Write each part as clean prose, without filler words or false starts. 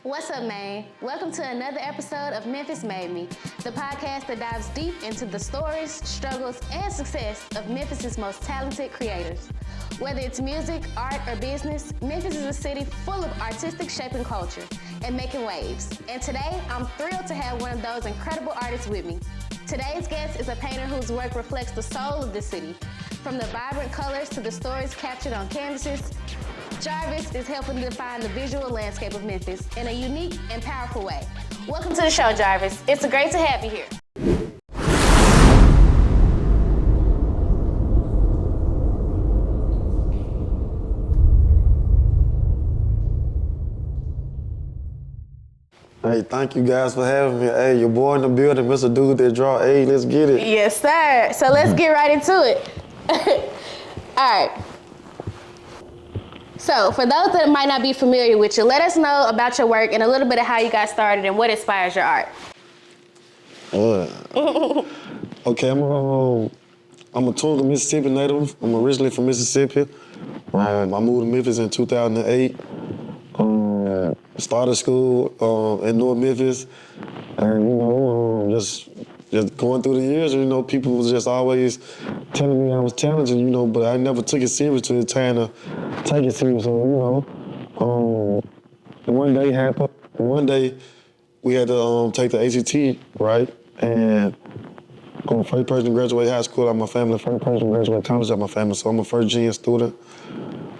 What's up, man? Welcome to another episode of Memphis Made Me, the podcast that dives deep into the stories, struggles, and success of Memphis' most talented creators. Whether it's music, art, or business, Memphis is a city full of artistic shaping culture and making waves. And today, I'm thrilled to have one of those incredible artists with me. Today's guest is a painter whose work reflects the soul of the city. From the vibrant colors to the stories captured on canvases, Jarvis is helping define the visual landscape of Memphis in a unique and powerful way. Welcome to the show, Jarvis. It's great to have you here. Hey, thank you guys for having me. Hey, your boy in the building, Mr. Dude that draw. Hey, let's get it. Yes, sir. So let's get right into it. All right. So for those that might not be familiar with you, let us know about your work and a little bit of how you got started and what inspires your art. Okay, I'm a Tunga, Mississippi native. I'm originally from Mississippi. I moved to Memphis in 2008. Started school in North Memphis, and just going through the years, people was just always telling me I was talented, but I never took it serious to the time to take it serious. So, one day happened. One day we had to take the ACT, right? And I'm the first person to graduate high school out of my family, first person to graduate college out of my family, so I'm a first-gen student.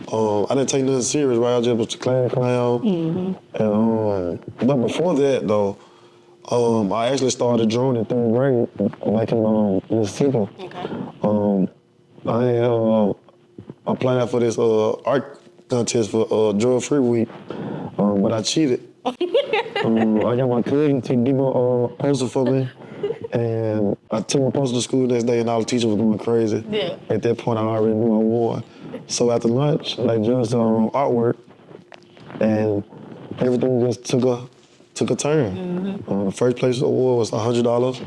I didn't take nothing serious, right? I just was a class clown. Mm-hmm. But before that, though, I actually started drawing in third grade, like in Mississippi. Okay. I applied for this art contest for Drug-Free Week, but I cheated. I got my cousin to give a poster for me, and I took my poster to school the next day, and all the teachers were going crazy. Yeah. At that point, I already knew I won. So after lunch, they judged artwork, and everything just took a turn. Mm-hmm. First place award was $100,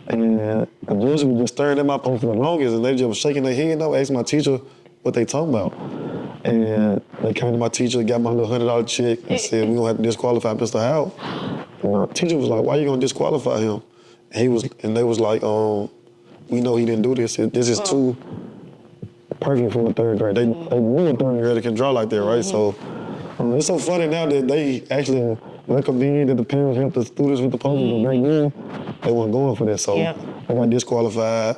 and the judges were just staring at my poster the longest, and they just was shaking their head. I asked my teacher what they talking about, and they came to my teacher, got my little $100 check, and said, "We're gonna have to disqualify Mr. Howell." And my teacher was like, "Why you gonna disqualify him?" And they was like, "We know he didn't do this. This is too perfect for a third grade." They knew a third grader can draw like that, right? So it's so funny now that they actually recommend that the parents help the students with the posters, but back then they weren't going for that. So I got disqualified,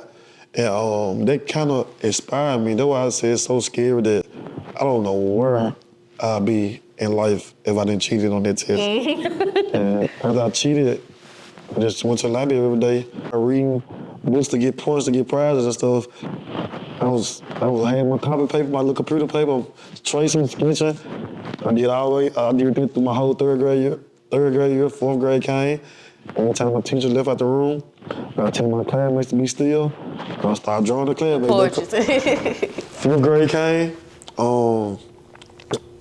and that kind of inspired me. That's why I say it's so scary that I don't know where I'll be in life if I didn't cheat on that test. And after I cheated, I just went to the library every day. I read books to get points, to get prizes and stuff. I had my copy paper, my little computer paper, tracing, sketching. I did that through my whole third grade year, fourth grade came. Every time my teacher left out the room, I tell my classmates to be still. I started drawing the classmates. Fifth grade came.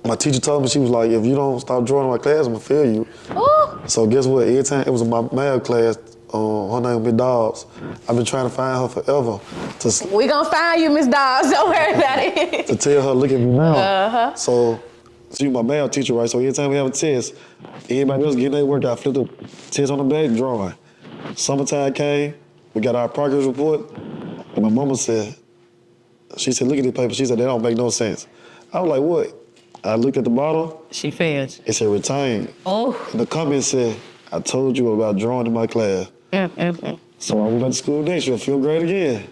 My teacher told me, she was like, "If you don't stop drawing in my class, I'm gonna fail you." Ooh. So guess what? Every time it was my math class, her name was Miss Dobbs. I've been trying to find her forever. We gonna find you, Miss Dobbs. Don't worry about it. To tell her, look at me now. So she was my math teacher, right? So every time we have a test, everybody else getting their work, I flipped the test on the back, drawing. Summertime came, we got our progress report, and my mama said, she said, "Look at this paper." She said, "That don't make no sense." I was like, "What?" I looked at the bottom. She failed. It said retained. Oh. And the comment said, "I told you about drawing in my class." So I went back to school next year, fifth grade again.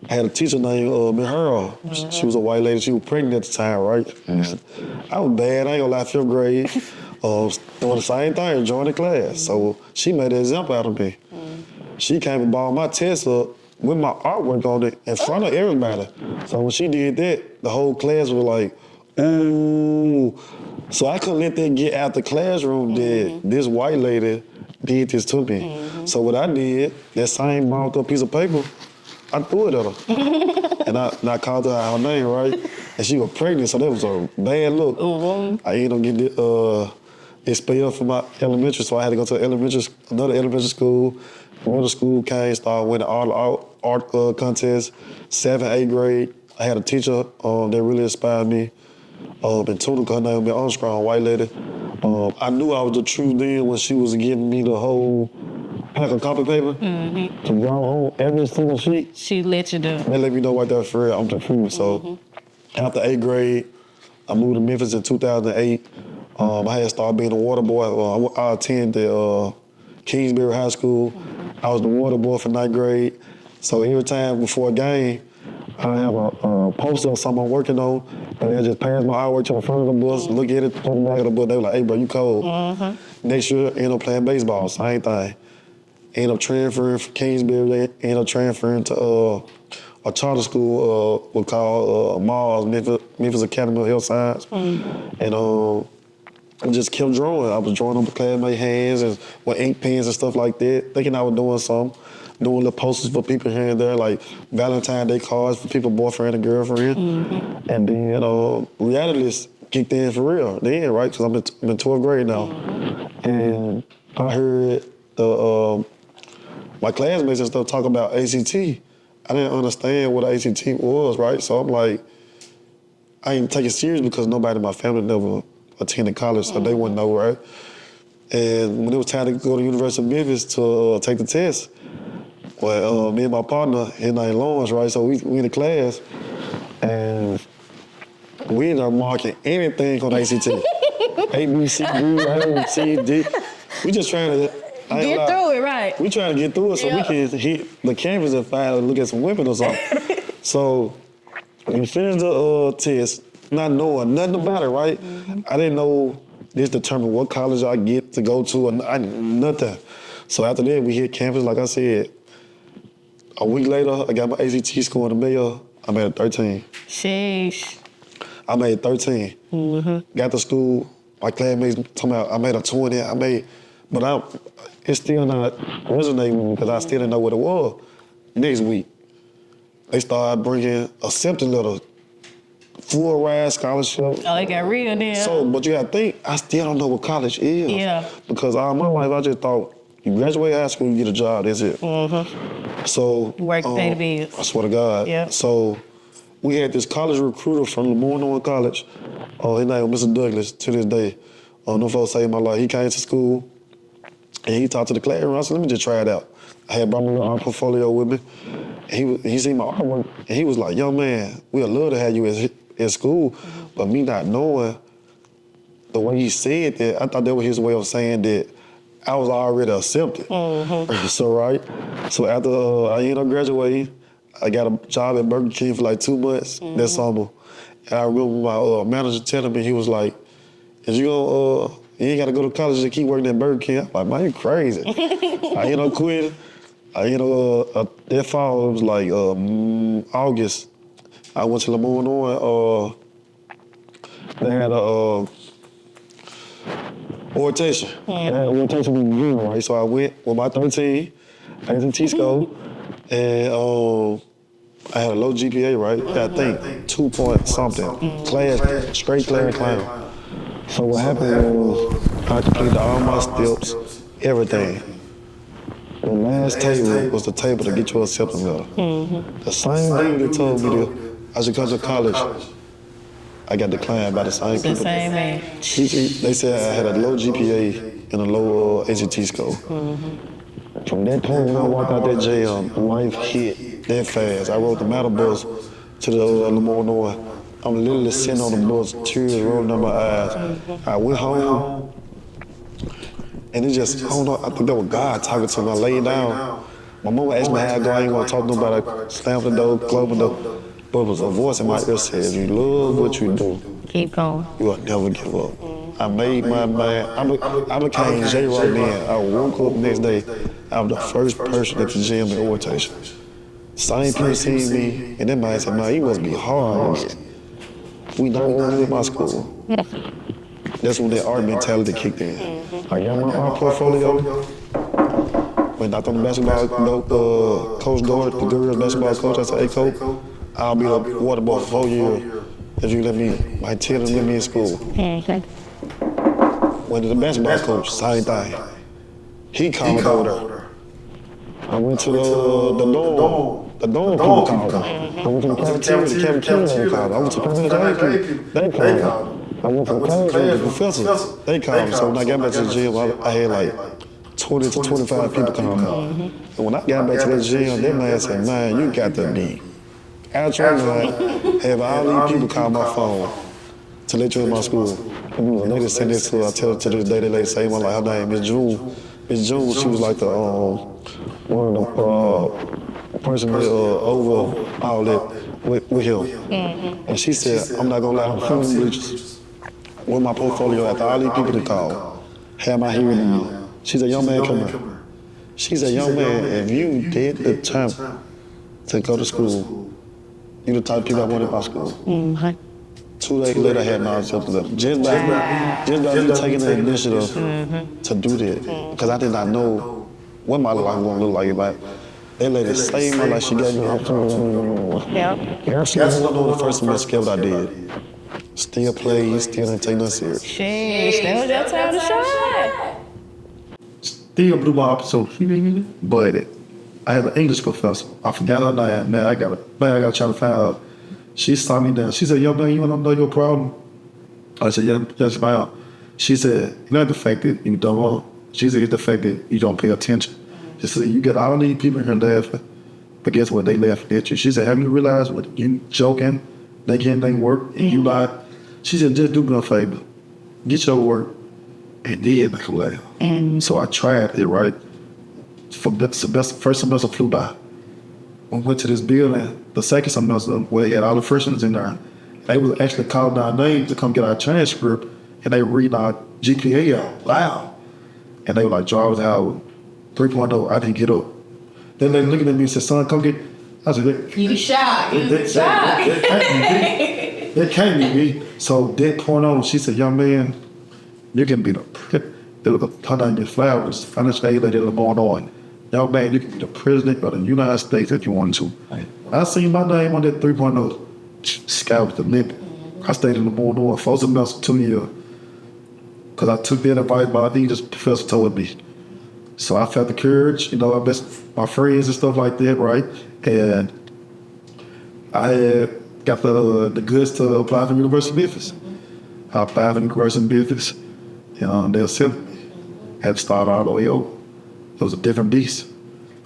I had a teacher named Miss Earl. She was a white lady. She was pregnant at the time, right? And I was bad. I ain't gonna lie, fifth grade. Doing the same thing, joining the class. So she made an example out of me. She came and balled my test up with my artwork on it in front of everybody. So when she did that, the whole class was like, "Ooh." So I couldn't let that get out the classroom that this white lady did this to me. So what I did, that same marked up piece of paper, I threw it at her. and I called her out her name, right? And she was pregnant, so that was a bad look. I ended up getting expelled from my elementary, so I had to go to another elementary school. Middle school came, started winning art contest, 7th, 8th grade. I had a teacher that really inspired me. in Tunica. Her name was Armstrong, white lady. I knew I was the truth then when she was giving me the whole pack of copy paper to draw on every single sheet. She let you do it. They let me know right there for real, I'm the truth. So after 8th grade, I moved to Memphis in 2008. I had started being a water boy. I attended Kingsbury High School. I was the water boy for 9th grade. So every time before a game, I have a poster of something I'm working on, and they just pass my artwork to the front of the bus, look at it, put the back of the bus. They were like, "Hey, bro, you cold." Next year, end up playing baseball, same thing. End up transferring from Kingsbury. They end up transferring to a charter school we call Mars, Memphis Academy of Health Science, and I just kept drawing. I was drawing on the classmate hands and with ink pens and stuff like that, thinking I was doing something. Doing little posters for people here and there, like Valentine's Day cards for people, boyfriend and girlfriend. And then reality kicked in for real then, right? Because I'm in 12th grade now. And I heard my classmates and stuff talk about ACT. I didn't understand what ACT was, right? So I'm like, I didn't take it serious because nobody in my family never attended college, so they wouldn't know, right? And when it was time to go to the University of Memphis to take the test, well, me and my partner, his name Lawrence, right? So we in the class, and we ended up marking anything on ACT. A, B, C, D, A, C, D. We just trying to Get through it, right? We trying to get through it so we can hit the campus and finally look at some women or something. So we finished the test, not knowing nothing about it, right? I didn't know this determined what college I get to go to, or nothing. So after that, we hit campus, like I said. A week later, I got my ACT score in the mail. I made a 13. Sheesh. I made 13. Got to school, my classmates talking about I made a 20. But it's still not resonating with me because I still didn't know what it was. Next week, they started bringing acceptance letter, full ride scholarship. Oh, they got real then. So, but you gotta think, I still don't know what college is. Yeah. Because all my life, I just thought, you graduate high school, you get a job, that's it. So, work to pay the bills. I swear to God. Yeah. So, we had this college recruiter from Lemoyne College. His name was Mr. Douglas to this day. No folks saved my life. He came to school and he talked to the classroom. I said, let me just try it out. I had brought my little art portfolio with me. And he seen my artwork and he was like, young man, we'd love to have you at school. But me not knowing the way he said that, I thought that was his way of saying that I was already accepted. So after I ended up graduating, I got a job at Burger King for like 2 months that summer. And I remember my manager telling me, he was like, you ain't gotta go to college to keep working at Burger King. I'm like, man, you crazy. I ended up quitting. That fall, it was like August. I went to Lemoyne. They had a orientation. Orientation was in June, right? So I went with my 13, ACT score, and I had a low GPA, right? I think 2 point something. Straight class clown. So what happened was I completed all my steps, everything. The last table was the table to get your acceptance letter. The same dude that told me that I should come to college, I got declined by the same people. The same man. They said I had a low GPA and a low ACT score. From that point when I walked out that jail, life hit that fast. I rode the metal bus to the Lemoyne. I'm literally sitting on the bus, tears rolling down my eyes. I went home, and it just, I don't know, I think that was God talking to me. I laid down. My mama asked me how I go, I ain't want to talk to nobody. I slammed the door, closed the door. But it was a voice in my ear said, if you love what you do, keep going. You will never give up. I made my mind. I became J-Rock then. I woke up the next day. I was the first person at the gym in orientation. Same people seen me, and that man said, man, you must be hard. We don't want to in my school. That's when that art mentality kicked in. I got my art portfolio. Went out on the basketball coach Gordon, the girls basketball coach. I said, hey, coach, I'll be the water boy for 4 years if you let me, my tell them let me in school. Went to the basketball coach, same thing. He called over there. I went to the dorm. the dorm people called them. I went to the cafeteria, the cafeteria called them. I went to the people, they called them. I went from class with the professor, they called me. So when I got back to the gym, I had like 20 to 25 people call me. And when I got back to the gym, that man said, man, you got to be out your mind, have all these people call my phone to let you in my school. And the lady said this to her, I tell her to this day, the lady say, my her name is June. Miss June, she was like the one of the person that over all that with him. And she said, I'm not gonna lie, I'm feeling bleachers. With my portfolio after all these people to call, have my hearing in. She said, young man, come here. She said, young man, if you did the time to go to school, you the type of people I wanted in my school. 2 days later, I had my symptoms up. Just by me taking the initiative to do that, because I did not know what my life was going to look like. Like, that lady saved my life. She gave me an opportunity. Yeah. She was one of the first semester what I did. Still played, still didn't take nothing serious. Sheesh, that was your time to shine. Still blew my opportunity, but I had an English professor. I forgot her name. Man, I got to try to find out. She saw me down. She said, yo, man, you want to know your problem? I said, yeah, just fine. She said, not the fact that you don't want. She said, it's the fact that you don't pay attention. She said, you get all these people here laughing, but guess what? They laughing at you. She said, have you realized what you joking? They can't work, and you lie. She said, just do me a favor. Get your work, and then make a laugh. So I tried it, right? For the first semester flew by. We went to this building, the second semester, where they had all the freshmen in there. They was actually calling our names to come get our transcript, and they read our GPA out loud. And they were like, Jarvis Howard, 3.0, I didn't get up. Then they looking at me and said, son, come get. I said, You shy. That can't be me. So that point on, she said, young man, you can be her name is Flowers, financial aid lady Lamar on. Young man, you can be the president of the United States if you want to. I seen my name on that 3.0. Sky was the limit. I stayed in the Lamar 4 semesters, 2 years. Because I took that advice by this professor told me. So I felt the courage, you know, I met my friends and stuff like that, right? And I had got the goods to apply for the University of Memphis. I applied for the University of Memphis, and they accepted me. Had to start all the way over. It was a different beast.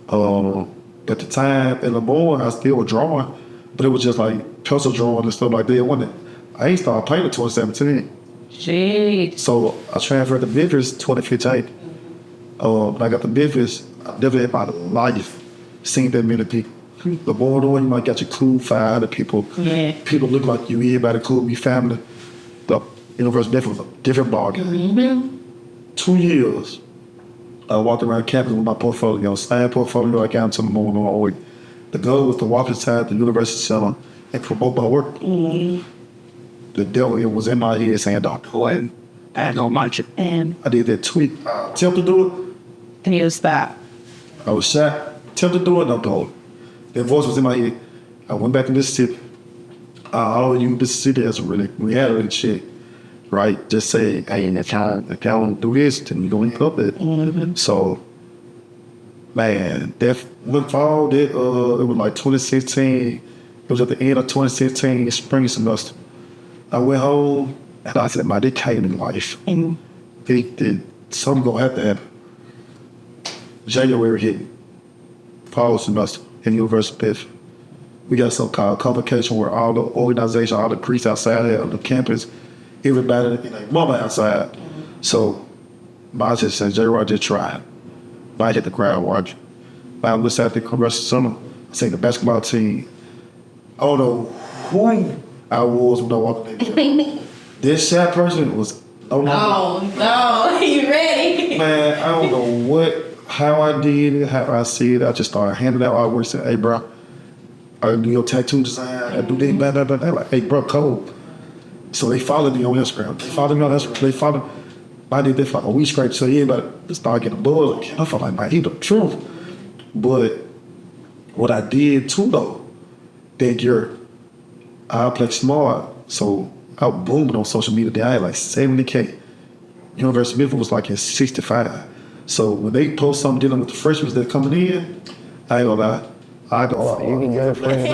At the time, in the morning, I still was drawing, but it was just like pencil drawing and stuff like that, wasn't it? I ain't started playing in 2017. Jeez. So I transferred to Memphis 2015. When I got to Memphis, I never in my life seen that many people. The board on, you might got your cool 500 people. Yeah. People look like you, everybody cool, we family. The University of Memphis was a different ballgame. 2 years, I walked around campus with my portfolio, same portfolio I got into the morning. The goal was to walk inside the University Center and promote my work. The devil, it was in my head saying, don't do it. I don't like it. I did that tweet. Attempted to do it. And you stop. I was shy. Attempted to do it, don't do it. That voice was in my head. I went back to Mississippi. All of you Mississippi has a really reality check, right? Just say, hey, if y'all don't do this, then you're going to put it. So, man, that fall, it was like 2016. It was at the end of 2016, spring semester. I went home and I said, man, this came in life. Something gonna have to happen. January hit, fall semester in University of Memphis. We got something called convocation where all the organization, all the priests outside of the campus, everybody in their mama outside. So, I just said, J-Rod just tried. I hit the crowd watching. I was at the Congressional Center, I seen the basketball team. I don't know who I was when I walked in. This shy person was, Oh, no. You ready? Man, I don't know how I did it, how I see it. I just started handing out artwork, saying, hey, bro, I do your tattoo design, I do this, blah, blah, blah. They're like, hey, bro, cold. So they followed me on Instagram. I did this for like a week straight, so everybody started getting buzzed. I felt like, man, he the truth. But what I did too, though, that year, I played smart, so I was booming on social media. Then I had like 70K. University of Memphis was like at 65. So when they post something dealing with the freshmen that coming in, I ain't gonna lie, I go, Oh, you can get a friend.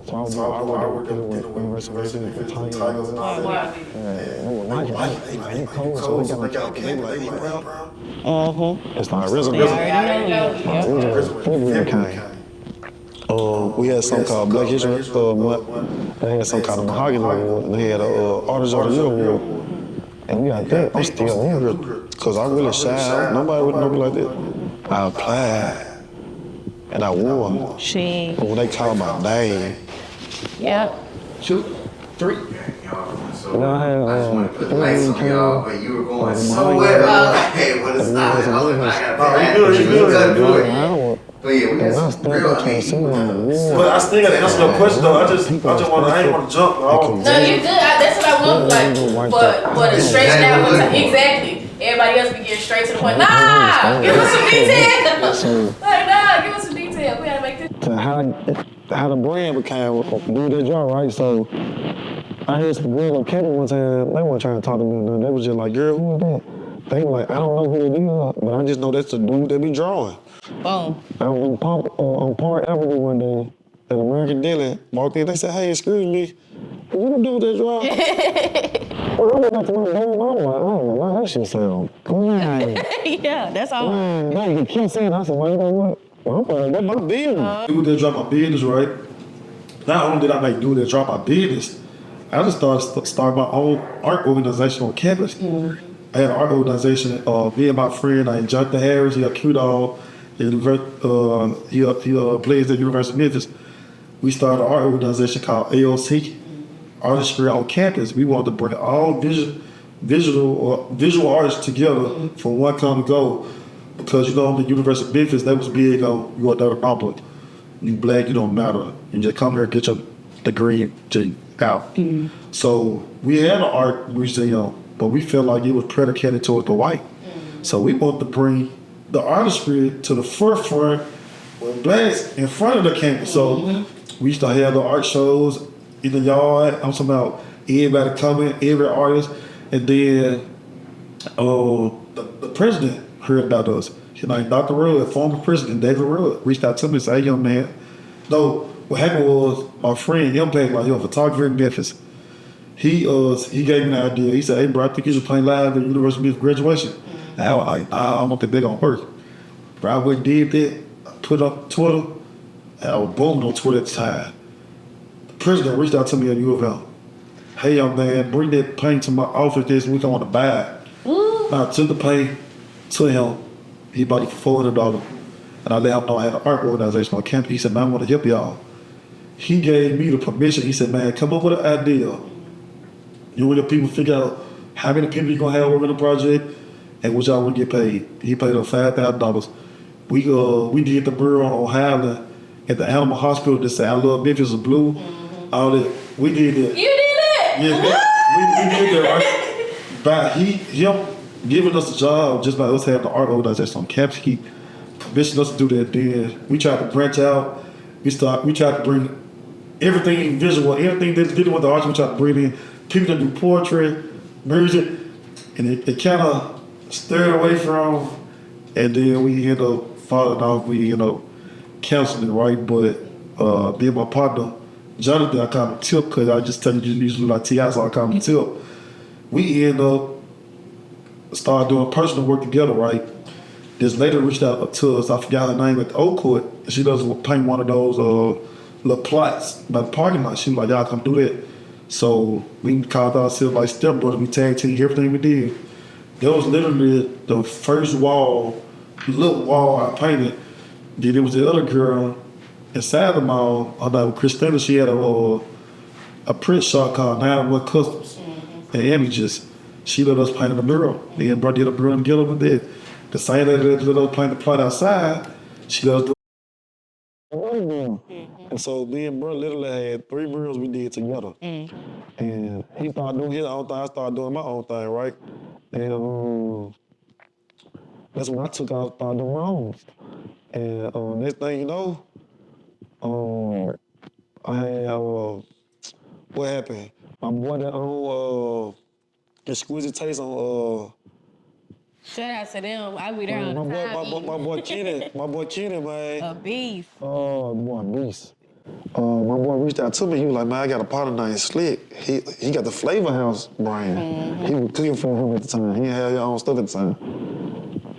So I was doing artwork dealing with University of Memphis and Italian and all that. They cold, so they got they like, hey, bro. It's like RZA. February came. We had something called Black History Month. They had some kind of Mahogany Award, and they had a Artist of the Year Award. And we got that. I'm still in here because I really shy out. Nobody would know me like that. I applied and I won. But when they called my name, Yep. 2, 3. and I had but you were going so well. Hey, what is that? But yeah, we got some real But I still gotta answer your question though. I ain't want to jump. No, you're good. That's what I want. Like, for the straight down. Exactly. Everybody else be getting straight to the point. Nah, give us some detail. Like, nah, give us some detail. We gotta make this. How the brand became do their job, right? So I heard some girls on campus one time, they weren't trying to talk to me. They was just like, girl, who is that? They were like, I don't know who it is, but I just know that's the dude that be drawing. Boom. I was on Park Avenue one day at American Deli, walked in, they said, hey, excuse me, you the dude that draw? Well, I went back to my dome, I'm like, oh, that shit sound great. Yeah, that's all. Man, you keep saying, I said, well, you know what? Well, I'm gonna get my business. Do that drop my business, right? Not only did I make do that drop my business, I just started my own art organization on campus. I had an art organization. Me and my friend, Jonathan Harris, he a Q-Dog. He plays at the University of Memphis. We started an art organization called AOC, Artistry on Campus. We wanted to bring all visual artists together for one common goal. Because you know, the University of Memphis, they was big on you are the public. You black, you don't matter. You just come here and get your degree to out. So we had an art museum, but we felt like it was predicated towards the white. So we wanted to bring the artistry to the forefront with blacks in front of the campus. So we used to have the art shows in the yard. I'm talking about everybody coming, every artist. And then the president heard about us. Like Dr. Rudd, former president David Rudd, reached out to me and said, hey, young man. No, what happened was my friend, young man, like, photographer in Memphis. He gave me the idea. He said, hey, bro, I think you should play live at University of Memphis graduation. I don't think they're going to work. Bro, I went and did that. I put up Twitter. And I was booming on Twitter at the time. The president reached out to me at U of L. Hey, young man, bring that paint to my office this week. I want to buy it. I took the paint to him. He bought it for $400. And I let him know I had an art organization on campus. He said, man, I want to help y'all. He gave me the permission. He said, man, come up with an idea. You want your people figure out how many people you're going to have working on the project and what y'all want to get paid. He paid us $5,000. We did the mural on Highland at the Animal Hospital that said, I love Memphis is blue. All that. We did that. You did it? Yeah, we did that, right? But him giving us a job just by us having the art organization on campus, he commissioned us to do that. Then we tried to branch out. We tried to bring everything visual, everything that's dealing with the arts. We tried to bring in people that do poetry, music, and it kind of stirred away from. And then we ended up falling off. We counseling, right? But being my partner, Jonathan, I call him Tip because I just tell you usually like T.I., so I call him Tip. We end up started doing personal work together, right? This lady reached out to us, I forgot her name, at the Old Court. She does paint one of those little plots by the parking lot. She was like, y'all come do that. So we called ourselves like stepbrothers. We tag team everything we did. That was literally the first little wall I painted. Then there was the other girl inside the mall, her name was Christina. She had a print shop called 901 Customs and Images. She let us paint a mural. Then brought the mural together with it. The same lady that let us paint the plot outside, she let us do. And so me and bro literally had 3 murals we did together. And he started doing his own thing, I started doing my own thing, right? And that's when I took out, started doing my own. And next thing you know, I had, what happened? My boy that owned Exquisite Taste on Shout out to them. I be there on the time. My boy Kenny, man. A beast. Oh, boy, beast. My boy reached out to me. He was like, man, I got a partner named Slick. He got the Flavor House brand. He was cooking for him at the time. He didn't have your own stuff at the time.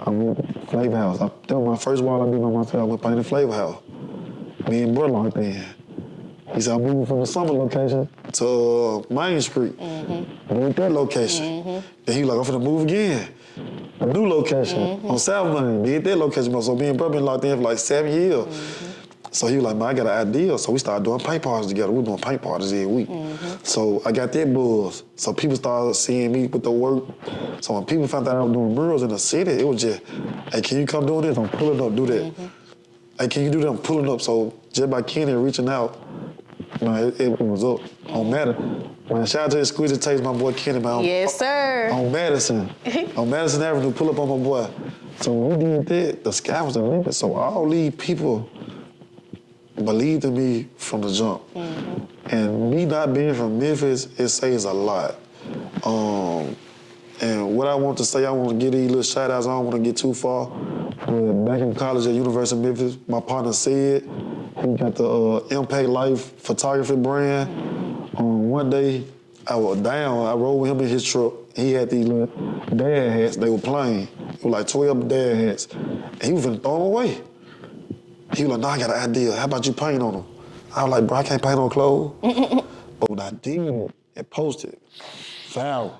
I went Flavor House. That was my first wall I did on myself. I went painting Flavor House. Me and brother like that. He said, I'm moving from the summer location to Main Street. Moved that location. Then he was like, I'm finna move again. A new location on South Main. Did that location. So me and brother been locked in for like 7 years. So he was like, man, I got an idea. So we started doing paint parties together. We were doing paint parties every week. So I got that buzz. So people started seeing me with the work. So when people found out I was doing murals in the city, it was just, hey, can you come do this? I'm pulling up, do that. Hey, can you do that? I'm pulling up. So just by Kenny reaching out, man, it was up on Matter. Man, shout out to Exquisite Taste, my boy Kenny, man. Yes, sir. On Madison Avenue, pull up on my boy. So when we did that, the sky was the limit. So all these people believed in me from the jump. And me not being from Memphis, it says a lot. And what I want to say, I want to give these little shout outs, I don't want to get too far. But back in college at University of Memphis, my partner said, he got the Impact Life photography brand. One day, I was down, I rode with him in his truck. He had these little dad hats, they were plain. It was like 12 dad hats. And he was finna throw them away. He was like, nah, I got an idea. How about you paint on them? I was like, bro, I can't paint on clothes. But when I did and posted, viral.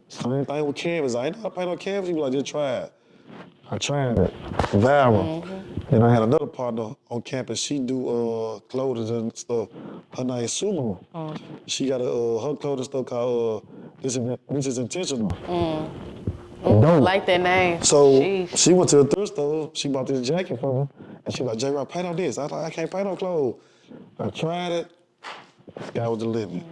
Same thing with canvas. I ain't know how to paint on canvas. He was like, just try it. I tried it. Viral. Then I had another partner on campus. She do clothing and stuff. Her name is Sumo. She got her clothing stuff called This is Intentional. I like that name. So she went to the thrift store. She bought this jacket for me. And she was like, J-Rock, paint on this. I was like, I can't paint on clothes. I tried it. Sky was the limit.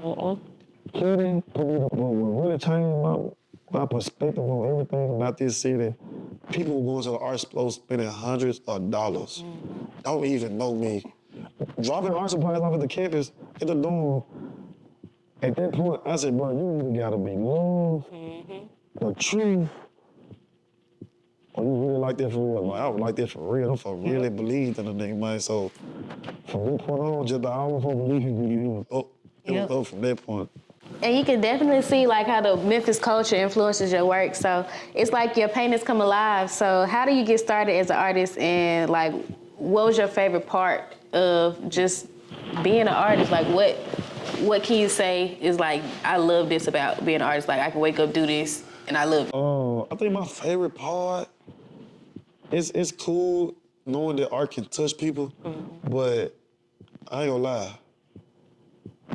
Cutie put me what really changed my perspective on everything about this city. People were going to the art expo spending hundreds of dollars. Don't even know me. Dropping art supplies off at the campus in the dorm. At that point, I said, bro, you either gotta be love, the truth, or you really like that for real. Like, I was like that for real. I'm for really believed in the thing, man. So from that point on, just I almost believe it was up. It was up from that point. And you can definitely see like how the Memphis culture influences your work. So it's like your paintings come alive. So how do you get started as an artist, and like what was your favorite part of just being an artist? Like what can you say is like, I love this about being an artist? Like I can wake up, do this, and I love it. I think my favorite part it's cool knowing that art can touch people, but I ain't gonna lie.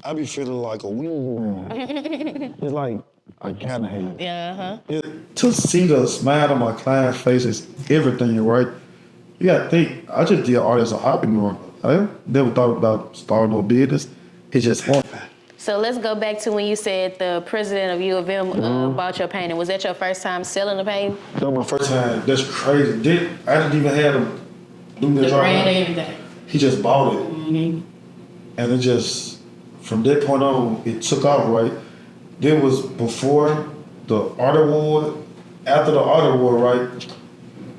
I be feeling like a wing. It's like, I gotta have it. To see the smile on my client's face is everything, right? You gotta think, I just did art as a hobby more. I never thought about starting a business. It just happened. So let's go back to when you said the president of U of M bought your painting. Was that your first time selling the painting? That was my first time. That's crazy. I didn't even have him do the brand and everything. He just bought it. And it just, from that point on, it took off, right? There was before the art award, after the art award, right?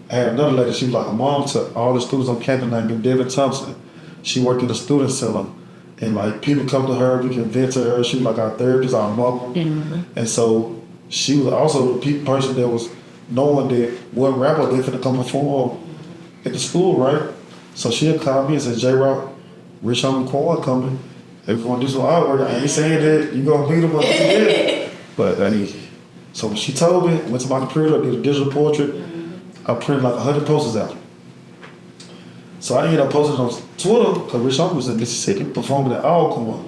I had another lady, she was like a mom to all the students on campus named Devin Thompson. She worked in the student center. And like people come to her, we can vent to her. She was like our therapist, our mother. And so she was also the person that was knowing that one rapper they finna come perform at the school, right? So she'll call me and say, J-Rock, Rich Homie Quan coming. If you want to do some artwork, I ain't saying that you gonna beat him up. But so when she told me, went to my computer, I did a digital portrait. I printed like 100 posters out. So I ended up posting on Twitter because Rich Homie was in Mississippi performing at Alcorn.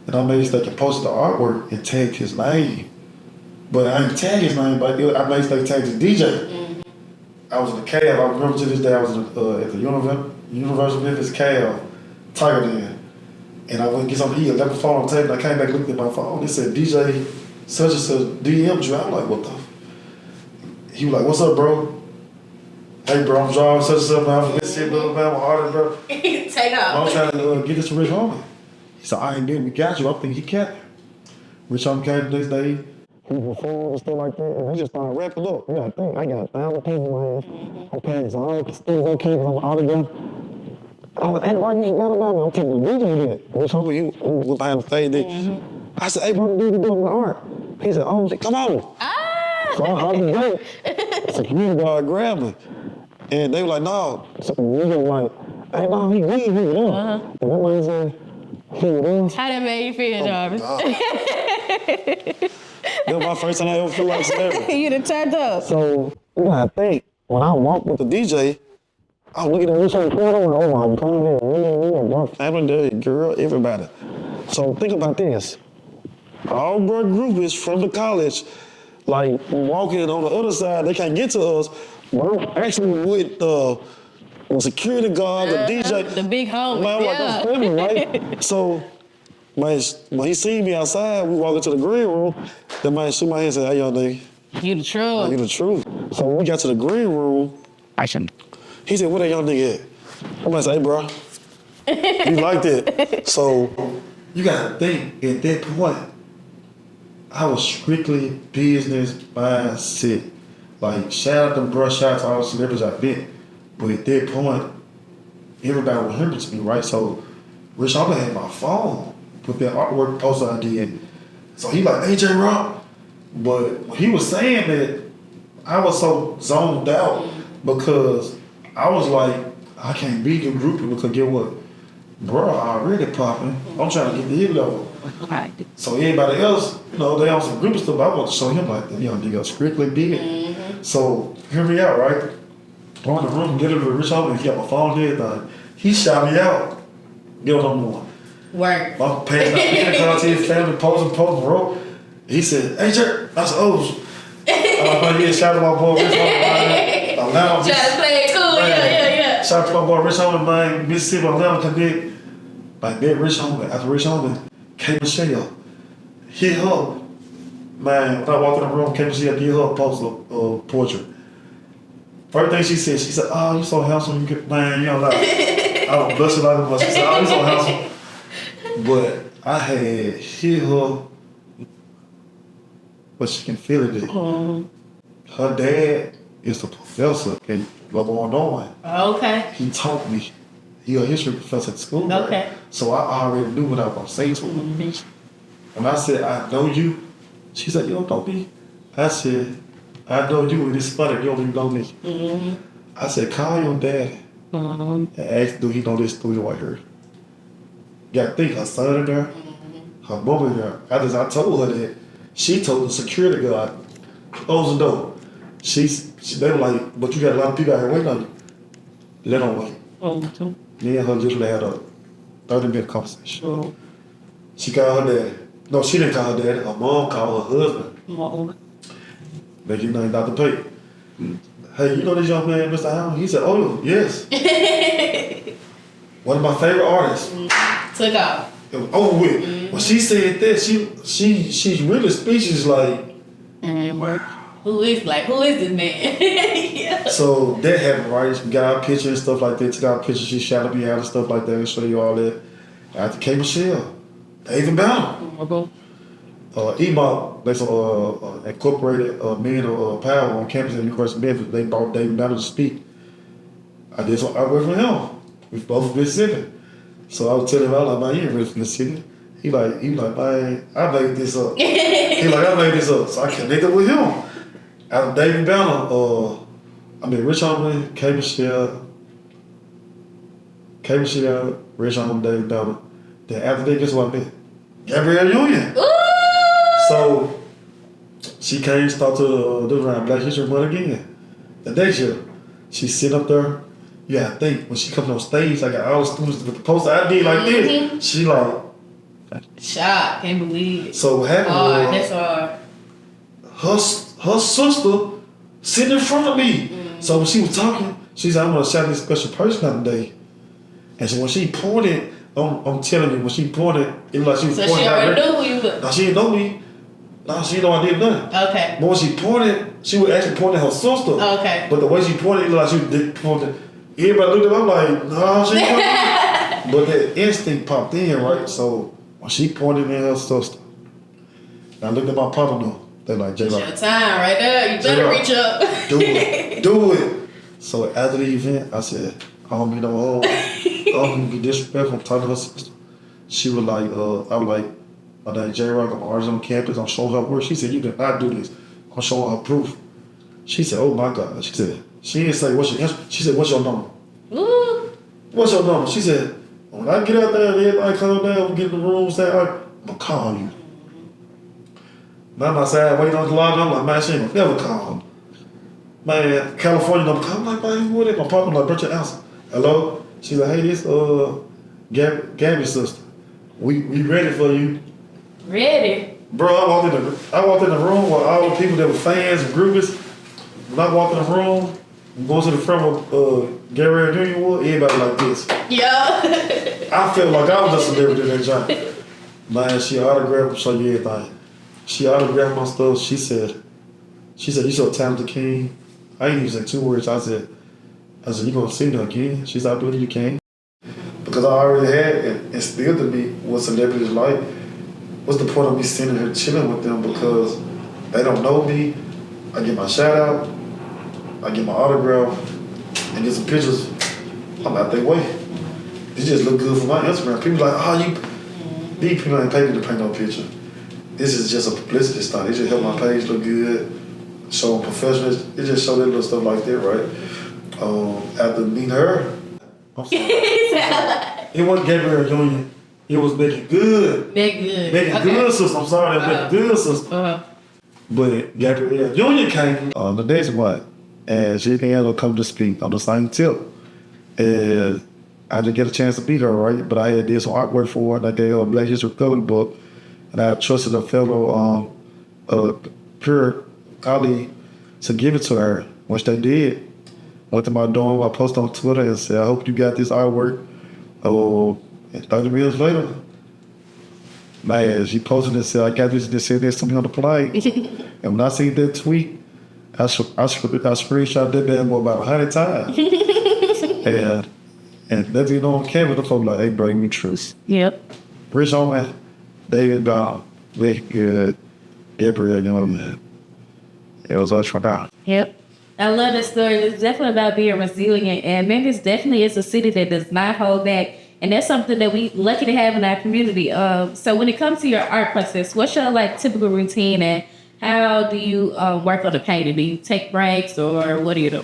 And I made mistake and posted the artwork and tagged his name. But I didn't tag his name, but I made mistake tagged his DJ. I was in the Cal. I remember to this day I was at the University of Memphis Cal, Tiger Den. And I went to get something to eat. I left the phone on the table. I came back, looked at my phone. It said, DJ such and such DM'd you. I'm like, what the? He was like, what's up, bro? Hey, bro, I'm drawing such and such. I'm from Mississippi, blah, blah, blah. I'm hard, bro. Take off. I'm trying to get this to Rich Homie. He said, I ain't did. We got you. I think he kept it. Rich Homie came the next day. he performed and stuff like that, and I just started rapping up. Yeah, I think I got 1,000 people in my hands. I'm paying all the students on campus, I'm all together. I was, hey, why you ain't got about me? I'm taking the DJ with it. Which hopefully you was behind the stage there. I said, hey, bro, dude, doing the art. He said, oh, come on. So I hugged him down. Security guard grabbed me. And they were like, no. So the nigga was like, hey, no, he leave, he was up. And that man said, he was up. How that made you feel, Jarvis? That was my first time I ever feel like a celebrity. You done turned up. So, you gotta think, when I walked with the DJ, I was looking at this on the corner, I'm like, oh my God, my family, girl, everybody. So think about this. All our group is from the college, like walking on the other side, they can't get to us. But I'm actually with the security guard, the DJ. The big homie, man, like, that's family, right? So, man, when he seen me outside, we walk into the green room, the man shook my hand and said, hey, young nigga. You the truth. You the truth. So when we got to the green room, he said, where that young nigga at? I'm like, hey, bro, you like that? So You gotta think, at that point, I was strictly business mindset. Like, shout out to bro, shout out to all the celebrities I've been. But at that point, everybody was remembering to me, right? So Rich Homie had my phone, put that artwork poster I did. So he like, AJ Rock. But when he was saying that, I was so zoned out because I was like, I can't be the groupie because get what? Bro, already popping. I'm trying to get the hit level. Right. So everybody else, you know, they on some groupie stuff. I want to show him like, you know, nigga, strictly big. So hear me out, right? I'm in the room, get it with Rich Homie. He got my phone and everything. He shot me out. Get what I'm doing. Work. I'm passing out to his family, posing, bro. He said, hey, Jerk. I said, oh. Yeah, shout out to my boy Rich Homie. Try to play it cool, yeah. Shout out to my boy Rich Homie, man. Mississippi, Atlanta, come get. Like that Rich Homie, after Rich Homie, K. Michelle. Hit her. Man, when I walked in the room, K. Michelle did her post portrait. First thing she said, oh, you so handsome, you get, man, you know, like, I was blushing like a blush. She said, oh, you so handsome. But I had hit her, but she can feel it. Her dad is a professor at Illinois. Okay. He taught me. He a history professor at school. Okay. Right? So I already knew what I was going to say to her. When I said, I know you, she said, you don't know me. I said, I know you, and it's funny, you don't even know me. I said, call your daddy and ask, do he know this studio right here? You gotta think, her son in there, her mom in there. After I told her that, she told the security guard, close the door. They were like, but you got a lot of people out here waiting on you. Let them wait. Me and her literally had a 30-minute conversation. She called her daddy. No, she didn't call her daddy. Her mom called her husband. Like, you know, Dr. Pate. Hey, you know this young man, Mr. Allen? He said, oh, yes. One of my favorite artists. Took off. It was over with. When she said that, she's really speechless, like, Who is this man? Yeah. So that happened, right? We got our picture and stuff like that. Took our picture. She shouted me out and stuff like that and show you all that. After K. Michelle, David Banner. EMOC, they incorporated Men of Power on campus at the University of Memphis. They brought David Banner to speak. I did some artwork for him. We both been Mississippi. So I was telling him, I was like, man, you ain't really from Mississippi. He like, man, I made this up. I made this up. So I connected with him. After David Banner, Rich Homie, K. Michelle, Rich Homie, David Banner. Then after that, guess what I met? Gabrielle Union. Ooh! So she came and started to do around Black History Month again. The next year, she's sitting up there. You gotta think, when she comes on stage, I got all the students with the poster I did like this. She like, shocked, can't believe it. so what happened was, that's hard. her sister sitting in front of me. So when she was talking, she said, I'm gonna shout this special person out today. And so when she pointed, I'm telling you, when she pointed, it was like she was pointing. So she already knew who you were? No, she didn't know me. No, she didn't know I did nothing. Okay. But when she pointed, she was actually pointing at her sister. Okay. But the way she pointed, it looked like she was pointing. Everybody looked at me, I'm like, no, she ain't. But that instinct popped in, right? So when she pointed at her sister, I looked at my partner, They like, It's J-Rock. your time right there. You better reach up. Do it. So after the event, I said, I don't be no old. I don't be disrespectful. I'm talking to her sister. She was like, I was like, my name J-Rock, I'm an artist on campus. I'm showing her work. She said, you did not do this. I'm showing her proof. She said, oh my God. She said, she didn't say, what's your answer? She said, what's your number? Ooh. What's your number? She said, when I get out there and everybody come down, we get in the room, say, I'm going to call you. Man, I'm outside waiting on the lobby. I'm like, man, she ain't gonna never call me. Man, California number call. I'm like, man, what is my partner? I'm like, Bert, your answer. Hello? She's like, hey, this Gabby's sister. We ready for you. Ready. Bro, I walked in the room with all the people that were fans and groupies. When I walked in the room, going to the front of Gary Jr. was, everybody like this. Yeah. I felt like I was a celebrity in that job. Man, she autographed, show you everything. She autographed my stuff. She said, you so talented, King. I didn't even say 2 words. I said, you gonna see me again? She said, I believe you can. Because I already had and still to be what celebrities like. What's the point of me sitting here chilling with them because they don't know me? I get my shout out, I get my autograph, and get some pictures. I'm out their way. It just look good for my Instagram. People like, these people ain't paid me to paint no picture. This is just a publicity stunt. It just help my page look good, show them professionals. It just show that little stuff like that, right? After meeting her, I'm sorry. It wasn't Gabrielle Jr. It was Making Good. Making Good, sister. I'm sorry, Making Good, sister. But Gabrielle Jr. came the next month, and she didn't have to come to speak on the same tip. And I didn't get a chance to meet her, right? But I had did some artwork for her, and I gave her a Black History coloring book. And I trusted a fellow peer colleague to give it to her, which they did. Went to my dorm, I posted on Twitter and said, I hope you got this artwork. And 30 minutes later, man, she posted and said, I got this, just said this to me on the plane. And when I seen that tweet, I screenshot that bad boy about 100 times. and that's it on camera, the folks like, hey, bro, you truth. Yep. Rich on David Brown, Vic Good, Gabriel, you know what I mean? It was us for now. Yep. I love this story. It's definitely about being resilient, and Memphis definitely is a city that does not hold back, and that's something that we lucky to have in our community. So when it comes to your art process, what's your typical routine, and how do you work on the painting? Do you take breaks, or what do you do?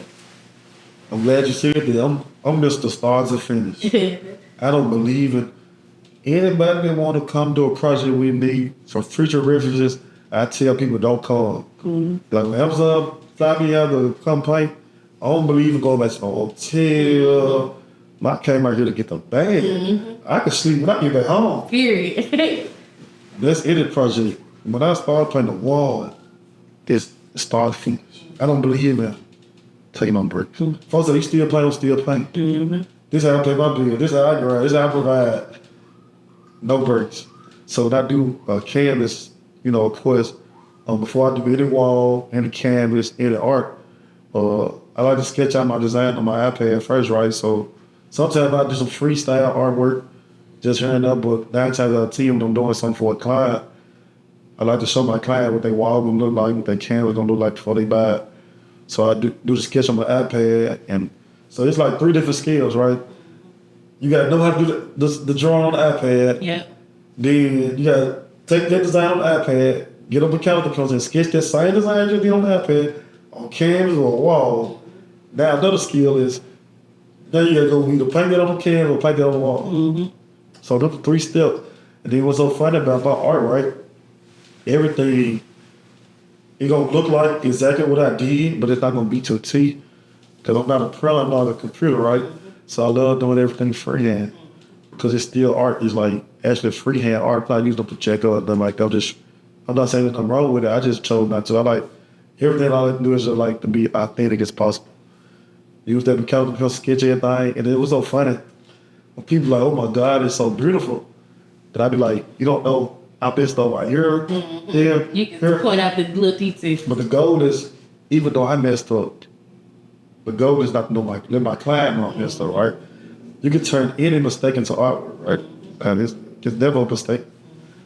I'm glad you said that. I'm Mr. Stars and Finish. I don't believe in anybody that want to come to a project with me for future references. I tell people don't call. Mm-hmm. Like when Amazon fly me out to come paint, I don't believe in going back to the hotel. I came out here to get the bag. Mm-hmm. I could sleep when I get back home. Period. That's it project. When I started painting the wall, it's start finish. I don't believe in taking on breaks. Folks say you still play, I'm still playing. Mm-hmm. This is how I pay my bill. This is how I grind. This is how I provide. No breaks. So when I do a canvas, of course, before I do any wall, any canvas, any art, I like to sketch out my design on my iPad first, right? So sometimes I do some freestyle artwork, just here and there, but 9 times out of 10 when I'm doing something for a client, I like to show my client what their wall gonna look like, what their canvas gonna look like before they buy it. So I do the sketch on my iPad, and so it's like 3 different skills, right? You gotta know how to do the drawing on the iPad. Yeah. Then you gotta take that design on the iPad, get up a calendar pencil and sketch that same design you did on the iPad on canvas or a wall. Now another skill is, now you gotta go either paint that on the canvas or paint that on the wall. Mm-hmm. So those are 3 steps. And then what's so funny about my art, right? Everything, it gonna look like exactly what I did, but it's not gonna be to a T. Cause I'm not a pro, I'm not a computer, right? So I love doing everything freehand. Cause it's still art. It's like actually freehand art. I use no projector or nothing like that. I'm not saying there's nothing wrong with it. I just chose not to. I like everything I like to do is just like to be authentic as possible. Use that mechanical pencil, sketch everything, and it was so funny. When people like, oh my God, it's so beautiful. That I'd be like, you don't know how this stuff right here, there, you can point out the little details. But the goal is, even though I messed up, the goal is not to let my client know I messed up, right? You can turn any mistake into artwork, right? And it's never a mistake.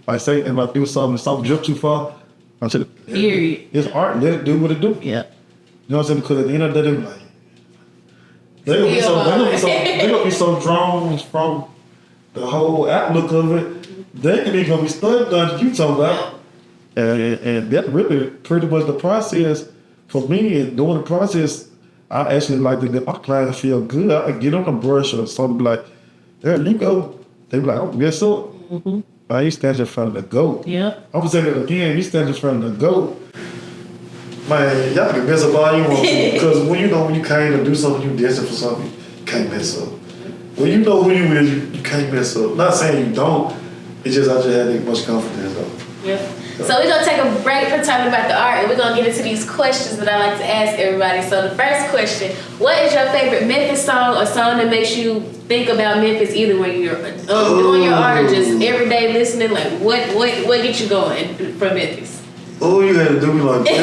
Like say, if I do something drip too far, I said, Period. it's art. Let it do what it do. Yeah. You know what I'm saying? Because at the end of the day, they're gonna be so drawn from the whole outlook of it. They ain't gonna be stunned on you talking about. And that's really pretty much the process for me. And during the process, I actually like to get my clients feel good. I get on the brush or something like, there you go. They be like, oh, guess so? Mm-hmm. I ain't standing in front of the goat. Yeah. I'm gonna say that again. You stand in front of the goat. Man, y'all can mess up all you want to. Because when you came to do something, you destined for something, you can't mess up. When you know who you is, you can't mess up. Not saying you don't. It's just I just had that much confidence though. Yeah. So we're gonna take a break from talking about the art, and we're gonna get into these questions that I like to ask everybody. So the first question: what is your favorite Memphis song or song that makes you think about Memphis, either when you're doing your art or just every day listening? Like what gets you going from Memphis? Oh, you gotta do me like that.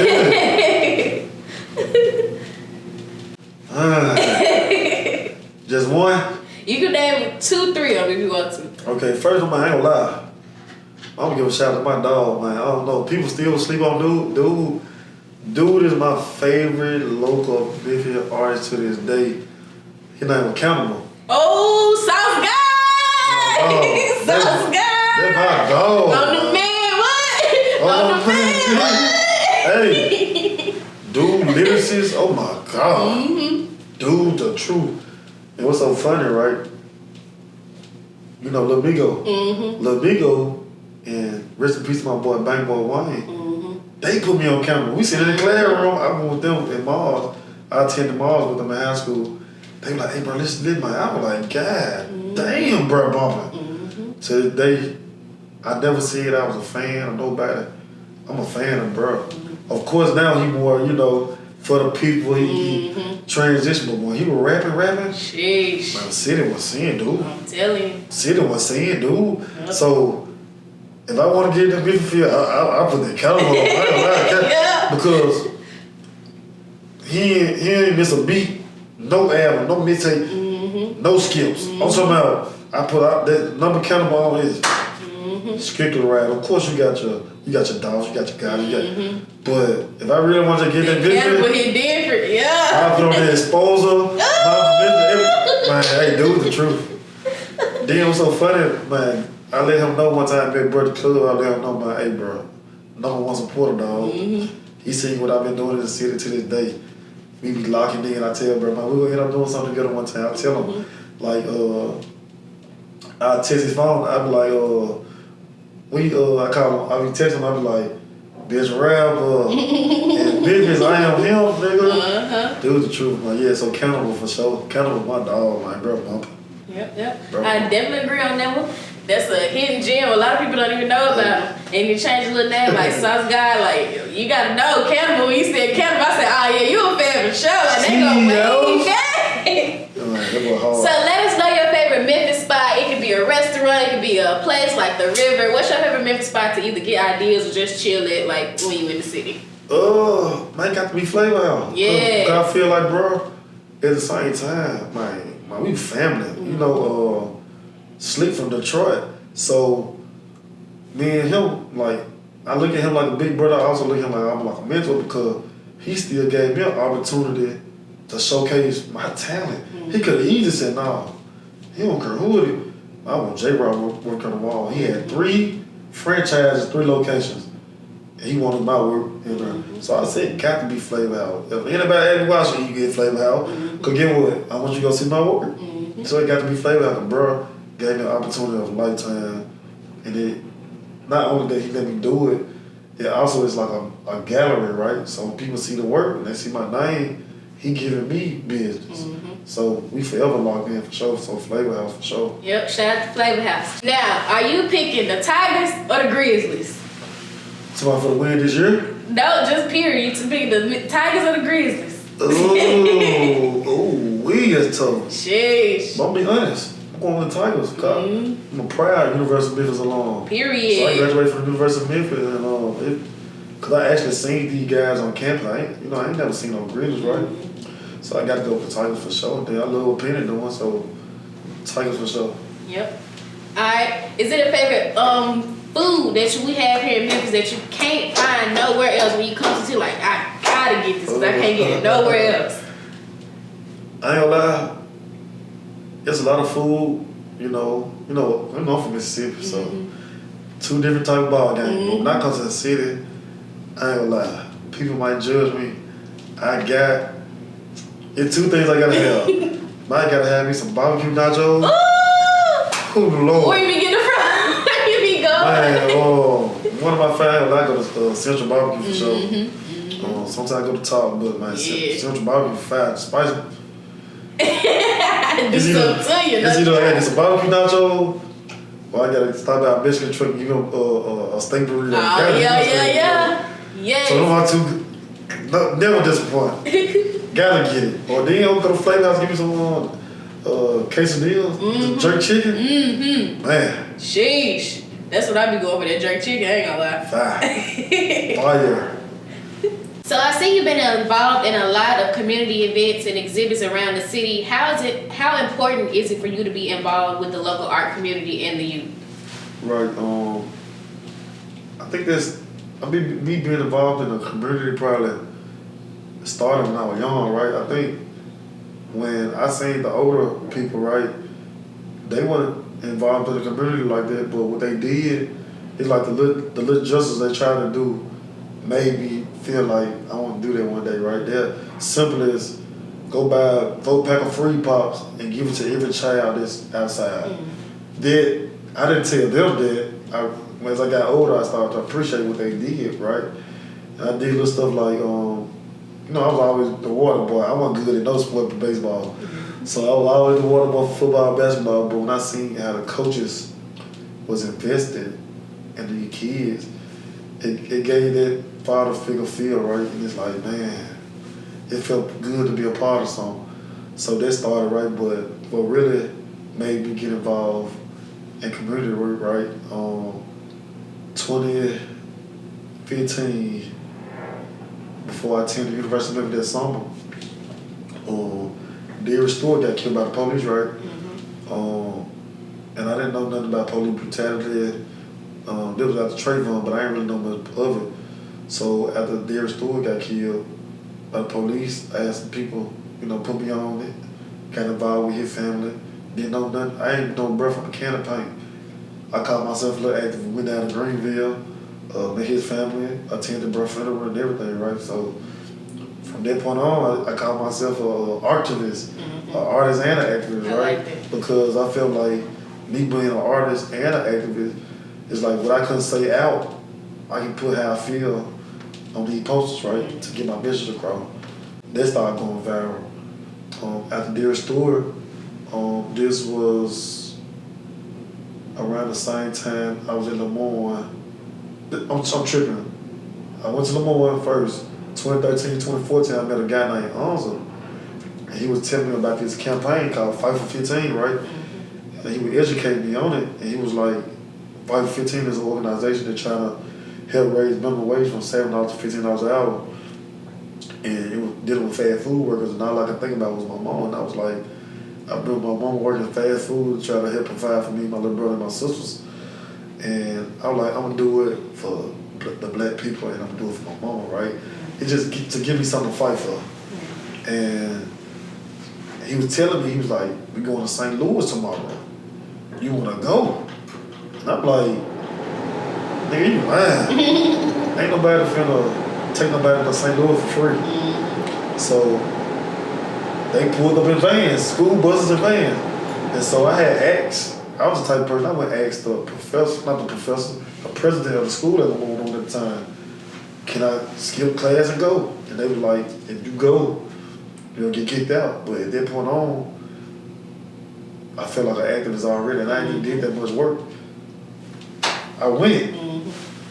Just one? You can name 2, 3 of them if you want to. Okay, first one, I ain't gonna lie. I'm gonna give a shout out to my dog, man. I don't know. People still sleep on Dude. Dude is my favorite local Memphis artist to this day. His name is Accountable. Oh, South Guy! South Guy! That's my dog. On the man, what? On the man, what? Hey, dude, lyricist, oh my God. Mm-hmm. Dude, the truth. And what's so funny, right? You know, Lil Bigo. Mm-hmm. Lil Bigo, and rest in peace to my boy, Bang Boy Wayne. Mm-hmm. They put me on camera. We sit in the classroom. I went with them in Mars. I attended Mars with them in high school. They were like, hey, bro, listen to this, man. I was like, God damn, bro, bumping. Mm-hmm. To this day, I never said I was a fan of nobody. I'm a fan of bro. Mm-hmm. Of course, now he more, for the people, he transitioned. But when he was rapping, Sheesh. man, City was saying, dude. I'm telling you. City was saying, dude. Yep. So, if I want to get in the Memphis field, I put that Accountable on. I ain't gonna lie. Yeah. Because he ain't miss a beat, no album, no mixtape, no skips. I'm talking about, I put out that number Accountable on is strictly right. Of course you got your dogs, you got your guys, but if I really want to get in that Accountable, business, he different, yeah. I put on the exposer, man, hey, dude, the truth. Then what's so funny, man, I let him know one time, Big Brother Club, I let him know, man, hey, bro, #1 supporter, dog. He seen what I've been doing in the city to this day. We be locking in, I tell bro, man, we gonna end up doing something together one time. I tell him, like, I text his phone, I be like, I call him, I be texting him, I be like, bitch rap, and business, I am him, nigga. Dude, the truth, man. Yeah, so Accountable for sure. Accountable, my dog, man, bro, bump. Yep. Bro. I definitely agree on that one. That's a hidden gem. A lot of people don't even know about him. And you change your little name like Sauce Guy, like you gotta know Cannibal. When you said Cannibal, I said, oh yeah, you a fan for sure. And they go way back. So let us know your favorite Memphis spot. It could be a restaurant, it could be a place like the river. What's your favorite Memphis spot to either get ideas or just chill at, like when you in the city? Man, got to be Flavor House. Yeah. I feel like, bro, at the same time, man, we family. Slick from Detroit. So, me and him, like, I look at him like a big brother. I also look at him like I'm like a mentor because he still gave me an opportunity to showcase my talent. He could have easily said, no, he don't care who it is. I want J-Rock working on the wall. He had 3 franchises, 3 locations. And he wanted my work. So I said, got to be Flavor House. If anybody asked me why should you get Flavor House, because get what? I want you to go see my work. So it got to be Flavor House. Bro gave me an opportunity of a lifetime. And it, not only that he let me do it, it also is like a gallery, right? So when people see the work and they see my name, he giving me business. So we forever locked in for sure. So Flavor House for sure. Yep, shout out to Flavor House. Now, are you picking the Tigers or the Grizzlies? Somebody for the win this year? No, just period. To pick the Tigers or the Grizzlies? We just tough. Sheesh. But I'm be honest. I'm going with the Tigers. I'm a proud University of Memphis alum. Period. So I graduated from the University of Memphis, and because I actually seen these guys on campus. I ain't never seen no Grizzlies, right? So I got to go with the Tigers for sure. I love what Penny doing, so Tigers for sure. Yep. All right. Is it a favorite food that we have here in Memphis that you can't find nowhere else when you come to like, I gotta get this because I can't get it nowhere else? I ain't gonna lie. There's a lot of food, I'm from Mississippi, so 2 different type of ball games. But when I come to the city, I ain't gonna lie. People might judge me. It's 2 things I gotta have. I gotta have me some barbecue nachos. Oh Lord. Where you be getting it from? Where you be going? Man, one of my favorites, I go to Central Barbecue for sure. Sometimes I go to Top, but man, Central Barbecue fat, spicy. Do something to you. It's either I gotta get some barbecue nacho, or I gotta stop at a Mexican truck and give them a steak burrito. Yeah. So those are 2, never disappoint. Gotta get it. Or then I'll go to Flavor House, give me some quesadillas, jerk chicken. Man. Sheesh. That's what I be going for, that jerk chicken, I ain't gonna lie. Fire. So I see you've been involved in a lot of community events and exhibits around the city. How important is it for you to be involved with the local art community and the youth? Right. I think me being involved in the community probably started when I was young, right? I think when I seen the older people, right, they weren't involved in the community like that, but what they did is like the little justice they tried to do made me feel like I want to do that one day, right? They're simple as go buy 4 pack of free pops and give it to every child that's outside. That I didn't tell them that. As I got older, I started to appreciate what they did, right? And I did little stuff like, I was always the water boy. I wasn't good at no sport but baseball. So I was always the water boy for football, basketball, but when I seen how the coaches was invested in the kids, it gave that father figure feel, right? And it's like, man, it felt good to be a part of something. So that started, right? But what really made me get involved in community work, right? 2015, before I attended the University of Memphis that summer, Derek Stewart got killed by the police, right? And I didn't know nothing about police brutality. There was after Trayvon, but I didn't really know much of it. So after Derek Stewart got killed by the police, I asked some people, put me on it, got involved with his family. Didn't know nothing. I ain't no breath from a can of paint. I called myself a little active, went down to Greenville, met his family, attended birth funeral and everything, right? So from that point on, I called myself an archivist, an artist and an activist, right? Like because I felt like me being an artist and an activist is like what I couldn't say out, I can put how I feel on these posters, right? To get my message across. That started going viral. After Derek Stewart, this was around the same time I was in Lemoyne. I'm tripping. I went to Lemoyne first. 2013, 2014, I met a guy named Anza. And he was telling me about this campaign called Fight for 15, right? And he would educate me on it. And he was like, Fight for 15 is an organization that's trying to help raise minimum wage from $7 to $15 an hour. And it was dealing with fast food workers, and all I could think about was my mom. And I was like, I remember my mom working fast food, trying to help provide for me, my little brother, and my sisters. And I was like, I'm gonna do it for the black people, and I'm gonna do it for my mama, right? It just to give me something to fight for. And he was telling me, he was like, we going to St. Louis tomorrow. You wanna go? And I'm like, nigga, you lying. Ain't nobody finna take nobody to St. Louis for free. So they pulled up in vans, school buses and vans. And so I had asked, I was the type of person, I went and asked the president of the school that was going on at the time, can I skip class and go? And they were like, if you go, you'll get kicked out. But at that point on, I felt like an activist already, and I ain't even did that much work. I went,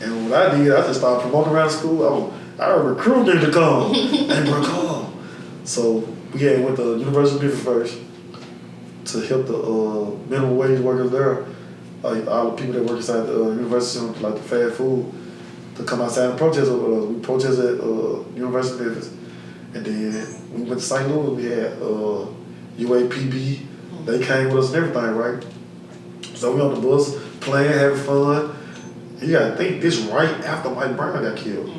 and what I did, I just started promoting around the school. I recruited them to come, and bro, come. So we had went to University of Memphis first to help the minimum wage workers there, like all the people that work inside the university, like the fast food, to come outside and protest with us. We protested at University of Memphis, and then we went to St. Louis. We had UAPB. They came with us and everything, right? So we on the bus, playing, having fun. You gotta think this right after Mike Brown got killed.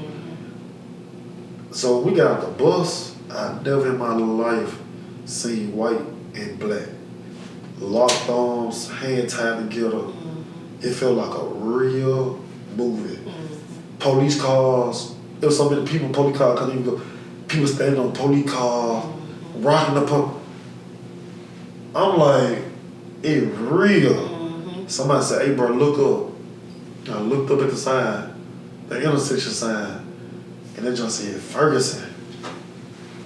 So we got off the bus. I never in my life seen white and black. Locked arms, hand tied together. It felt like a real movie. Police cars. There was so many people, police cars couldn't even go. People standing on police cars, rocking the police. I'm like, it real. Somebody said, hey bro, look up. I looked up at the sign, the intersection sign, and that just said Ferguson.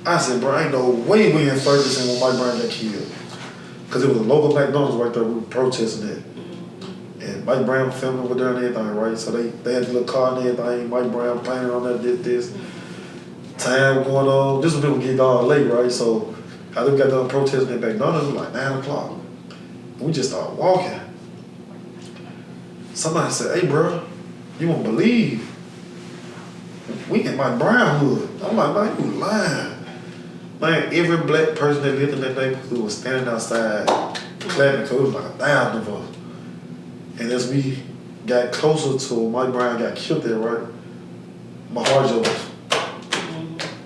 I said, bro, ain't no way we in Ferguson when Mike Brown got killed. Because it was a local McDonald's right there, we were protesting it. And Mike Brown filming with there and everything, right? So they had the little car and everything, Mike Brown painted on that, this. Time going on, this was people getting all late, right? So I got done protesting at McDonald's, it was like 9 o'clock. We just started walking. Somebody said, hey bro, you won't believe, we in Mike Brown hood. I'm like, man, you lying. Man, every black person that lived in that neighborhood was standing outside clapping, because it was like 1,000 of us. And as we got closer to Mike Brown got killed there, right? My heart just was,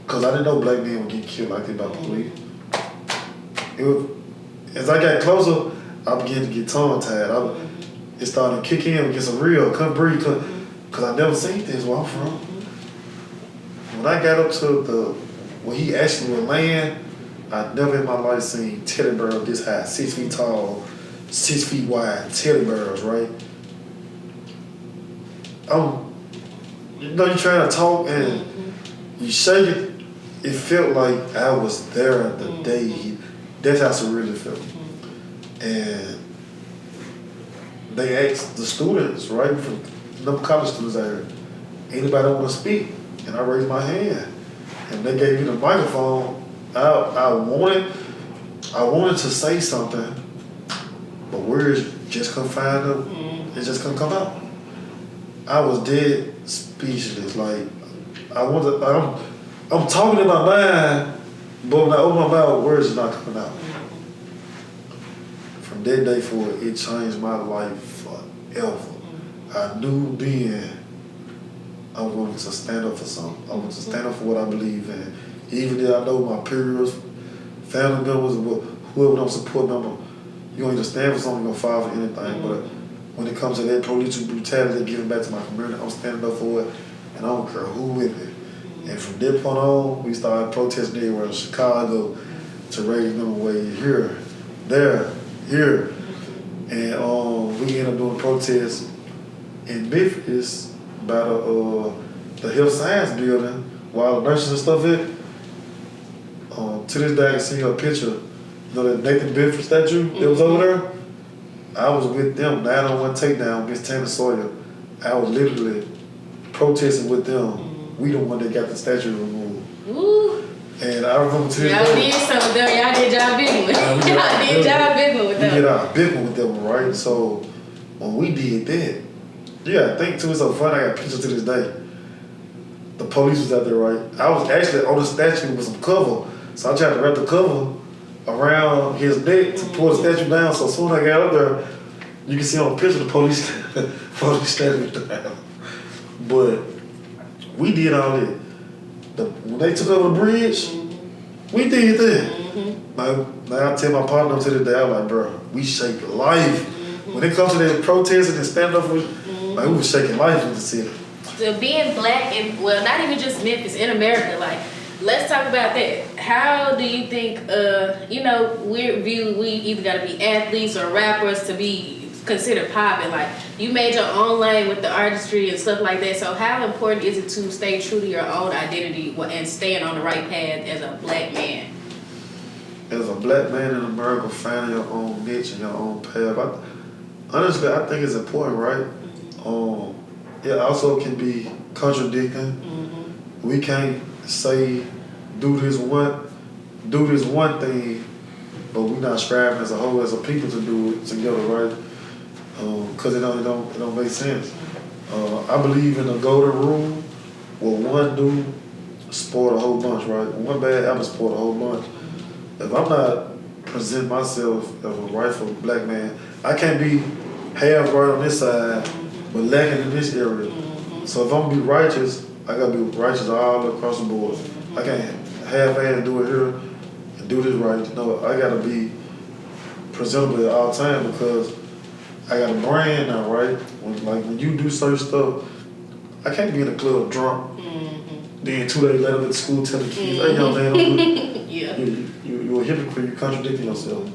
because I didn't know black men would get killed like that by the police. As I got closer, I began to get tongue-tied. It started to kick in, get some real, couldn't breathe, because I never seen this where I'm from. When I got up to where he actually would land, I'd never in my life seen teddy bears this high, 6 feet tall, 6 feet wide, teddy bears, right? You're trying to talk and you shake it, it felt like I was there the day. That's how surreal it felt. And they asked the students, right, from them college students out here, anybody want to speak? And I raised my hand. And they gave me the microphone. I wanted to say something, but words just couldn't find them. It just couldn't come out. I was dead speechless. Like I'm talking in my mind, but when I open my mouth, words are not coming out. From that day forward, it changed my life forever. I knew then I wanted to stand up for something. I wanted to stand up for what I believe in. Even if I know my peers, family members, whoever don't support me, you ain't just stand for something, you're gonna fight for anything. But when it comes to that police brutality, giving back to my community, I'm standing up for it, and I don't care who with me. And from that point on, we started protesting everywhere in Chicago to raise minimum wage here, there, here. And we ended up doing protests in Memphis by the health science building while the nurses and stuff hit. To this day, I can see a picture. You know that Nathan Bedford statue that was over there? I was with them, 9-on-1 takedown, Miss Tammy Sawyer. I was literally protesting with them. We the one that got the statue removed. Ooh. And I remember to this Y'all day. did some of them. Y'all did y'all big one. Y'all did y'all big one with them. We did our big one with them, right? So when we did that, yeah, I think too, it's so funny, I got pictures to this day. The police was out there, right? I was actually on the statue with some cover. So I tried to wrap the cover around his neck to pull the statue down. So as soon as I got up there, you can see on the picture the police statue down. But we did all that. When they took over the bridge, we did that. Now I tell my partner to the day, I'm like, bro, we shake life. When it comes to that protesting and stand up, like, we was shaking life in the city. So being black and, well, not even just Memphis, in America, like, let's talk about that. How do you think, we either got to be athletes or rappers to be considered popping? Like, you made your own lane with the artistry and stuff like that. So how important is it to stay true to your own identity and staying on the right path as a black man? As a black man in America, finding your own niche and your own path, honestly, I think it's important, right? It also can be contradicting. We can't say do this one thing, but we're not striving as a whole, as a people, to do it together, right? Because it don't make sense. I believe in the golden rule, where one do spoil a whole bunch, right? One bad apple spoil a whole bunch. If I'm not presenting myself as a rightful black man, I can't be half right on this side, but lacking in this area. So if I'm gonna be righteous, I gotta be righteous all across the board. I can't half-ass do it here and do this right. No, I gotta be presentable at all times because I got a brand now, right? When you do certain stuff, I can't be in the club drunk. Then 2 days later at school telling kids, hey young man, don't do it. Yeah. You're a hypocrite, you're contradicting yourself.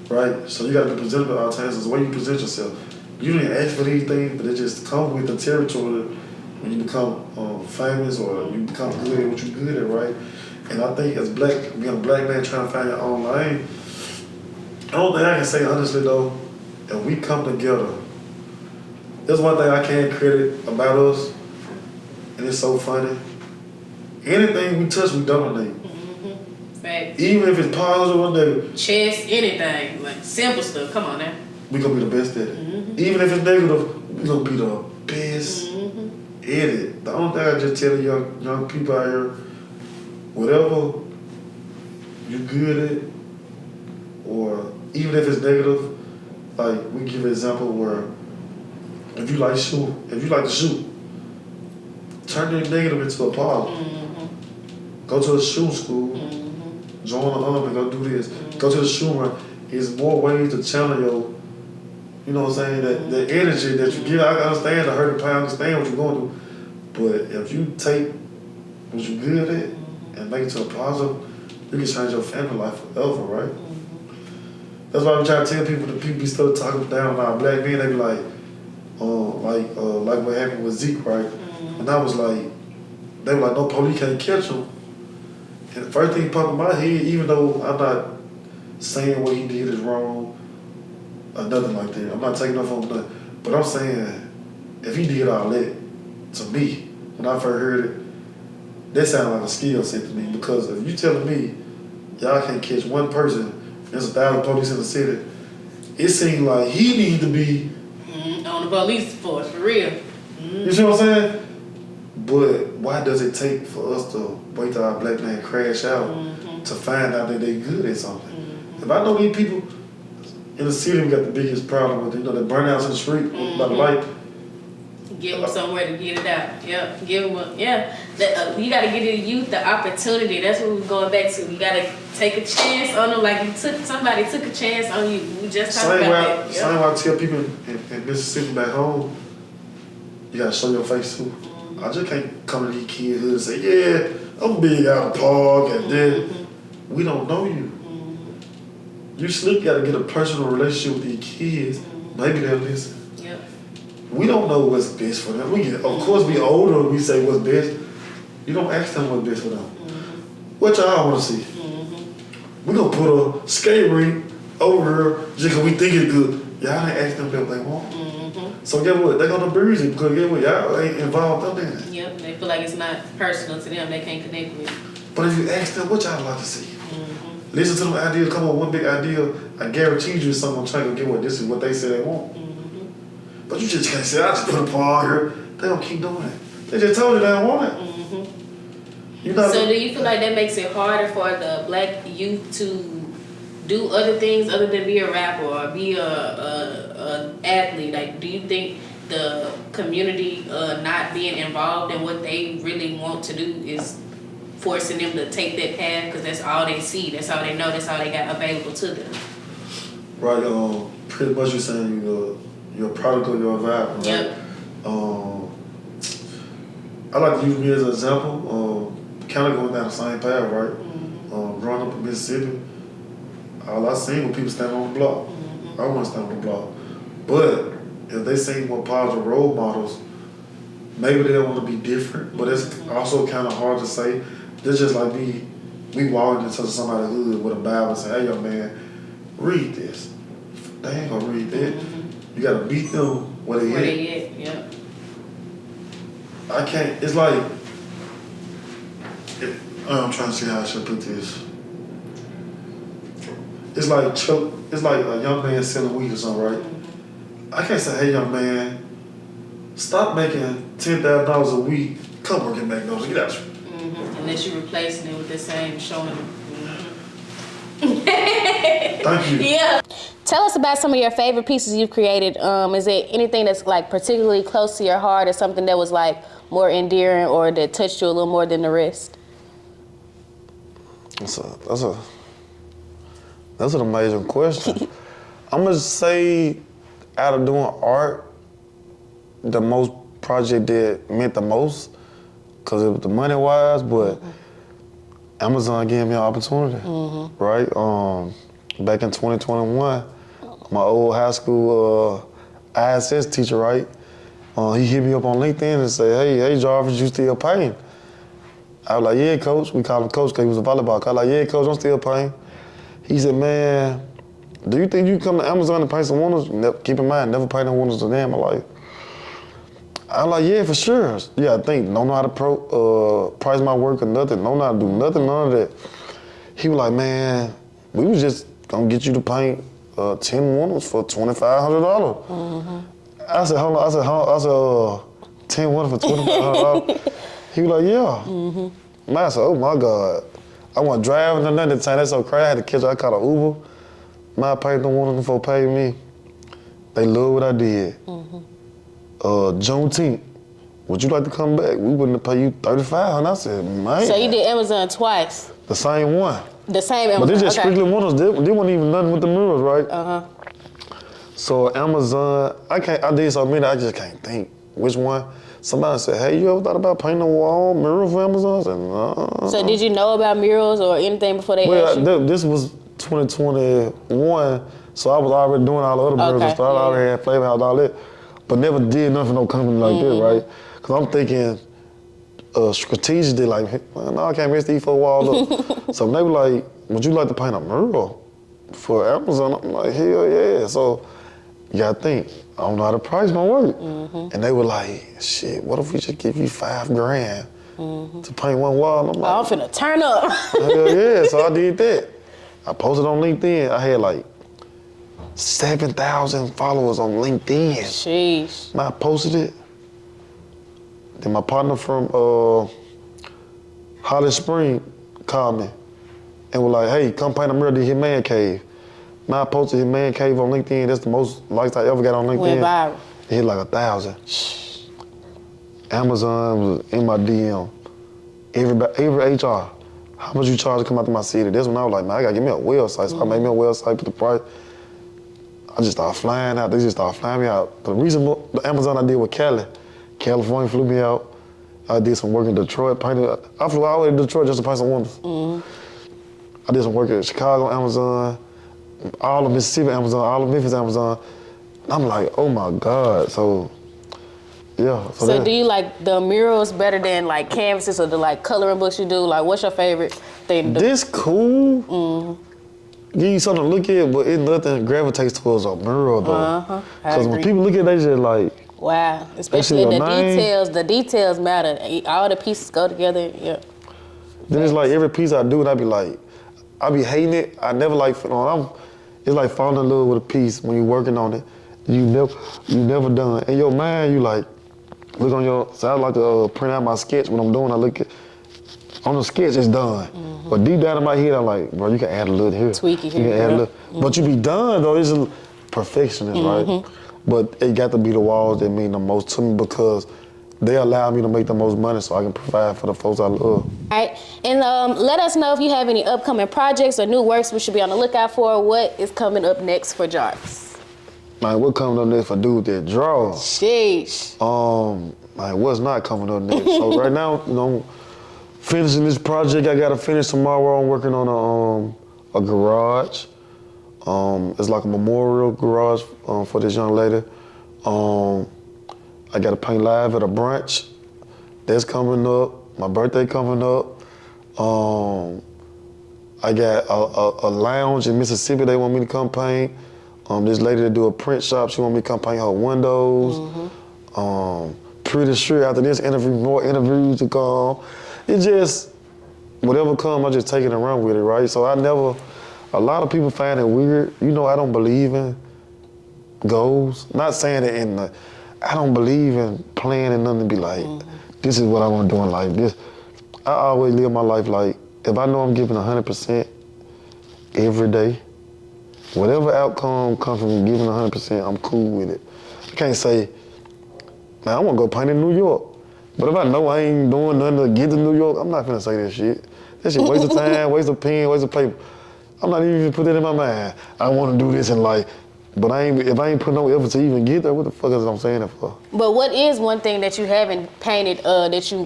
Right? So you gotta be presentable at all times. It's the way you present yourself. You didn't ask for these things, but it just comes with the territory when you become famous or you become good at what you're good at, right? And I think as being a black man trying to find your own lane, the only thing I can say honestly though, if we come together, there's one thing I can't credit about us, and it's so funny. Anything we touch, we dominate. Facts. Even if it's positive or negative. Chess, anything, like simple stuff. Come on now. We gonna be the best at it. Even if it's negative, we gonna be the best at it. The only thing I just tell the young people out here, whatever you good at, or even if it's negative, like we give an example where if you like to shoot, turn the negative into a positive. Go to a shooting school, join the army, go do this. Go to the shooting run. There's more ways to channel your, you know what I'm saying, that the energy that you give. I understand the hurt, I understand what you're going through. But if you take what you're good at and make it to a positive, you can change your family life forever, right? That's why I'm trying to tell people that people be still talking down on our black men. They be like what happened with Zeke, right? And I was like, they were like, no, police can't catch him. And the first thing popped in my head, even though I'm not saying what he did is wrong or nothing like that, I'm not taking off on nothing, but I'm saying if he did all that, to me, when I first heard it, that sounded like a skill set to me because if you telling me y'all can't catch one person, there's 1,000 police in the city, it seemed like he needs to be on the police force, for real. You see what I'm saying? But why does it take for us to wait till our black man crash out to find out that they good at something? If I know these people in the city, we got the biggest problem with, the burnouts in the street by the light. Give them somewhere to get it out. Yep, give them you got to give the youth the opportunity. That's what we're going back to. You got to take a chance on them like somebody took a chance on you. We just talked about that. Same way I tell people in Mississippi back home, you got to show your face too. I just can't come to these kids and say, yeah, I'm big out the park and then we don't know you. You still got to get a personal relationship with these kids. Maybe they'll listen. Yep. We don't know what's best for them. Of course, we older, we say what's best. You don't ask them what's best for them. What y'all want to see? We're going to put a skate rink over here just because we think it's good. Y'all ain't ask them what they want. So get what? They're going to abuse it because get what? Y'all ain't involved up in it. Yep, they feel like it's not personal to them. They can't connect with it. But if you ask them, what y'all like to see? Listen to them ideas, come up with one big idea. I guarantee you someone trying to get what this is what they say they want. But you just can't say, I just put a paw here. They don't keep doing it. They just told you they don't want it. So do you feel like that makes it harder for the black youth to do other things other than be a rapper or be a athlete? Like, do you think the community not being involved in what they really want to do is forcing them to take that path because that's all they see, that's all they know, that's all they got available to them? Right, pretty much you're saying you're a product of your environment, right? Yep. I like to use me as an example, kind of going down the same path, right? Growing up in Mississippi, all I seen was people standing on the block. I want to stand on the block. But if they see more positive role models, maybe they want to be different, but it's also kind of hard to say. It's just like we walking into somebody's hood with a Bible and say, hey, young man, read this. They ain't going to read that. You got to beat them where they at. Yeah. I can't, it's like, I'm trying to see how I should put this. It's like a young man selling weed or something, right? I can't say, hey, young man, stop making $10,000 a week. Come work at McDonald's. Get out. Unless you're replacing it with the same showing. Thank you. Yeah. Tell us about some of your favorite pieces you've created. Is there anything that's like particularly close to your heart, or something that was like more endearing or that touched you a little more than the rest? That's an amazing question. I'm gonna say, out of doing art, the most project that meant the most, cause it was the money wise, but Amazon gave me an opportunity, right? Back in 2021, my old high school ISS teacher, right? He hit me up on LinkedIn and said, hey Jarvis, you still painting? I was like, yeah, coach. We called him coach because he was a volleyball coach. I was like, yeah, coach, I'm still painting. He said, man, do you think you can come to Amazon and paint some windows? Keep in mind, never painted windows a day in my life. I was like, yeah, for sure. Yeah, I think, don't know how to price my work or nothing. Don't know how to do nothing, none of that. He was like, man, we was just gonna get you to paint 10 windows for $2,500. I said, hold on. I said, 10 windows for $2,500. He was like, yeah. Man, I said, oh my God. I wasn't driving or nothing at the time. That's so crazy. I had to catch I caught an Uber. Man, I paid them windows before paying me. They love what I did. Juneteenth, would you like to come back? We wouldn't pay you $3,500. I said, man. So you did Amazon twice? The same one. The same Amazon, But they just strictly windows. They wasn't even nothing with the murals, right? So Amazon, I did so many, I just can't think which one. Somebody said, hey, you ever thought about painting a wall mural for Amazon? I said, no. So did you know about murals or anything before they asked you? This was 2021, so I was already doing all the other murals and stuff. I already had Flavor House, all that, but never did nothing for no company like that, right? Because I'm thinking strategically, like, no, I can't mess these four walls up. So they were like, would you like to paint a mural for Amazon? I'm like, hell yeah. So you gotta think, I don't know how to price my work. And they were like, shit, what if we just give you $5,000 to paint one wall? And I'm like, I'm finna turn up. hell yeah, so I did that. I posted on LinkedIn. I had like 7,000 followers on LinkedIn. Sheesh. I posted it. Then my partner from Holly Spring called me and was like, hey, come paint a mural to his man cave. I posted his man cave on LinkedIn. That's the most likes I ever got on LinkedIn. Went viral. It hit like 1,000. Amazon was in my DM. Every HR, how much you charge to come out to my city? That's when I was like, man, I gotta give me a website. So I made me a website, put the price. I just started flying out. They just started flying me out. The reason the Amazon I did with California flew me out. I did some work in Detroit, painted. I flew all the way to Detroit just to paint some windows. I did some work at Chicago Amazon, all of Mississippi Amazon, all of Memphis Amazon. I'm like, oh my God. So, yeah. So do you like the murals better than like canvases or the like coloring books you do? Like, what's your favorite thing to do? This cool. Give you something to look at, but it nothing gravitates towards a mural though. Because when people look at it, they just like, wow. Especially the details matter. All the pieces go together, yeah. Then it's like every piece I do, and I be hating it. I never like, it's like falling in love with a piece when you're working on it. You never done. In your mind, you like, look on your, so I like to print out my sketch when I'm doing, I look at, on the sketch, it's done. But deep down in my head, I'm like, bro, you can add a little here. Tweak it here. You can add a little. But you be done though, it's a perfectionist, right? But it got to be the walls that mean the most to me because they allow me to make the most money so I can provide for the folks I love. All right, and let us know if you have any upcoming projects or new works we should be on the lookout for. What is coming up next for Jarvis? Man, what coming up next for dude that draw? Sheesh. Man, what's not coming up next? So right now, finishing this project I gotta finish tomorrow. I'm working on a garage. It's like a memorial garage for this young lady. I gotta paint live at a brunch. That's coming up. My birthday coming up. I got a lounge in Mississippi they want me to come paint. This lady that do a print shop, she want me to come paint her windows. Pretty sure after this interview, more interviews to come. It just, whatever come, I just take it and run with it, right? So a lot of people find it weird. I don't believe in goals. Not saying it I don't believe in planning nothing to be like, this is what I want to do in life. I always live my life like, if I know I'm giving 100% every day, whatever outcome comes from giving 100%, I'm cool with it. I can't say, man, I want to go paint in New York. But if I know I ain't doing nothing to get to New York, I'm not finna say that shit. That shit waste of time, waste of pen, waste of paper. I'm not even put that in my mind. I want to do this in life. But if I ain't put no effort to even get there, what the fuck is I'm saying it for? But what is one thing that you haven't painted that you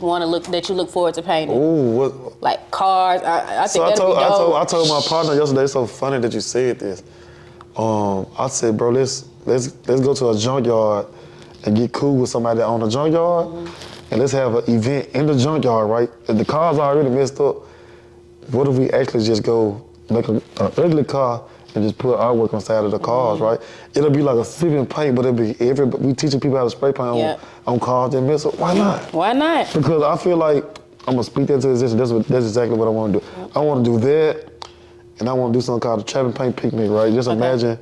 look forward to painting? Ooh, what? Like cars. I think that'd be dope. I told my partner yesterday. It's so funny that you said this. I said, bro, let's go to a junkyard and get cool with somebody that own a junkyard, and let's have an event in the junkyard, right? If the car's already messed up, what if we actually just go make an ugly car and just put artwork on the side of the cars, right? It'll be like a sipping paint, but it'll be we teaching people how to spray paint on cars that mess up. Why not? Why not? Because I feel like I'm gonna speak that to existence. That's exactly what I want to do. I want to do that, and I want to do something called a trap and paint picnic, right? Just imagine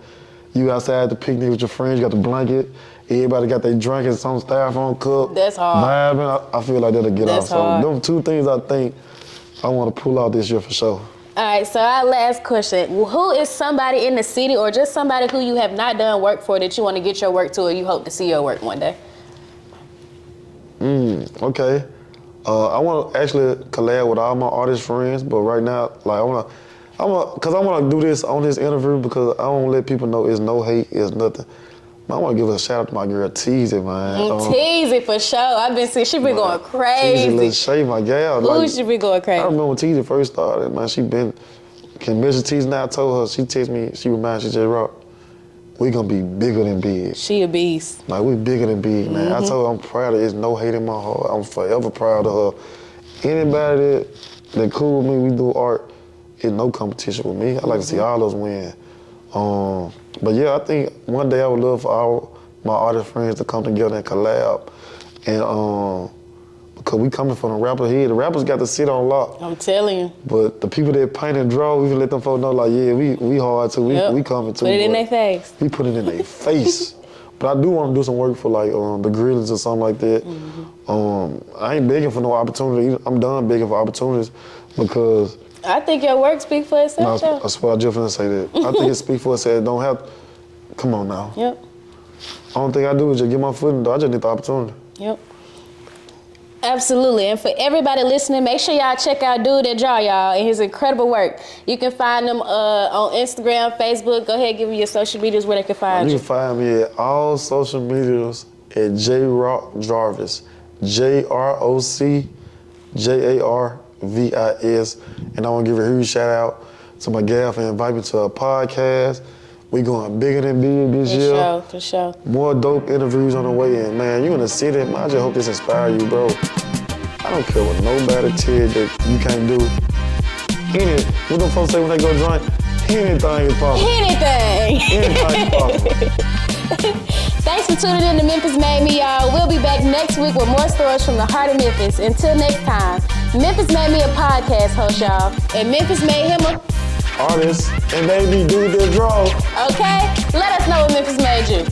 you outside the picnic with your friends. You got the blanket. Everybody got their drink in some styrofoam cup. That's hard. Vibing. I feel like that'll get off. So them two things I think I want to pull out this year for sure. All right, so our last question. Who is somebody in the city or just somebody who you have not done work for that you want to get your work to or you hope to see your work one day? Okay. I want to actually collab with all my artist friends, but right now, like I want to do this on this interview because I don't let people know it's no hate, it's nothing. I want to give a shout out to my girl Teasy, man. Teasy for sure. I've been seeing she been going crazy. Teasy, let's shave my gal. Ooh, she been going crazy. I remember when Teasy first started, man. Can measure Teasy now. I told her, she text me, she reminds me, she said, Rock, we gonna be bigger than big. She a beast. Like we bigger than big, man. I told her I'm proud of it. There's no hate in my heart. I'm forever proud of her. Anybody that cool with me, we do art, it's no competition with me. I like to see all those win. But yeah, I think one day I would love for all my artist friends to come together and collab. And because we coming from the rapper here, the rappers got to sit on lock. I'm telling you. But the people that paint and draw, we can let them folks know like, yeah, we hard too, we coming too. Put it in their face. We put it in their face. But I do want to do some work for like the Grillies or something like that. I ain't begging for no opportunity. I'm done begging for opportunities because I think your work speaks for itself. No, I swear I just finna say that. I think it speaks for itself. Don't have, come on now. Yep. Only thing I do is just get my foot in the door. I just need the opportunity. Yep. Absolutely. And for everybody listening, make sure y'all check out Dude That Draw, y'all, and his incredible work. You can find him on Instagram, Facebook. Go ahead, give me your social medias where they can find you. You can find me at all social medias at JRock Jarvis. JROCJARVIS. And I want to give a huge shout out to my gal for inviting me to a podcast. We going bigger than big this year. For sure. More dope interviews on the way in. Man, you in the city, man, I just hope this inspires you, bro. I don't care what nobody tell you that you can't do. What them folks say when they go drink? Anything is possible. Anything is possible. Thanks for tuning in to Memphis Made Me, y'all. We'll be back next week with more stories from the heart of Memphis. Until next time, Memphis Made Me a podcast host, y'all. And Memphis made him a artist, and made me do their draw. Okay? Let us know what Memphis made you.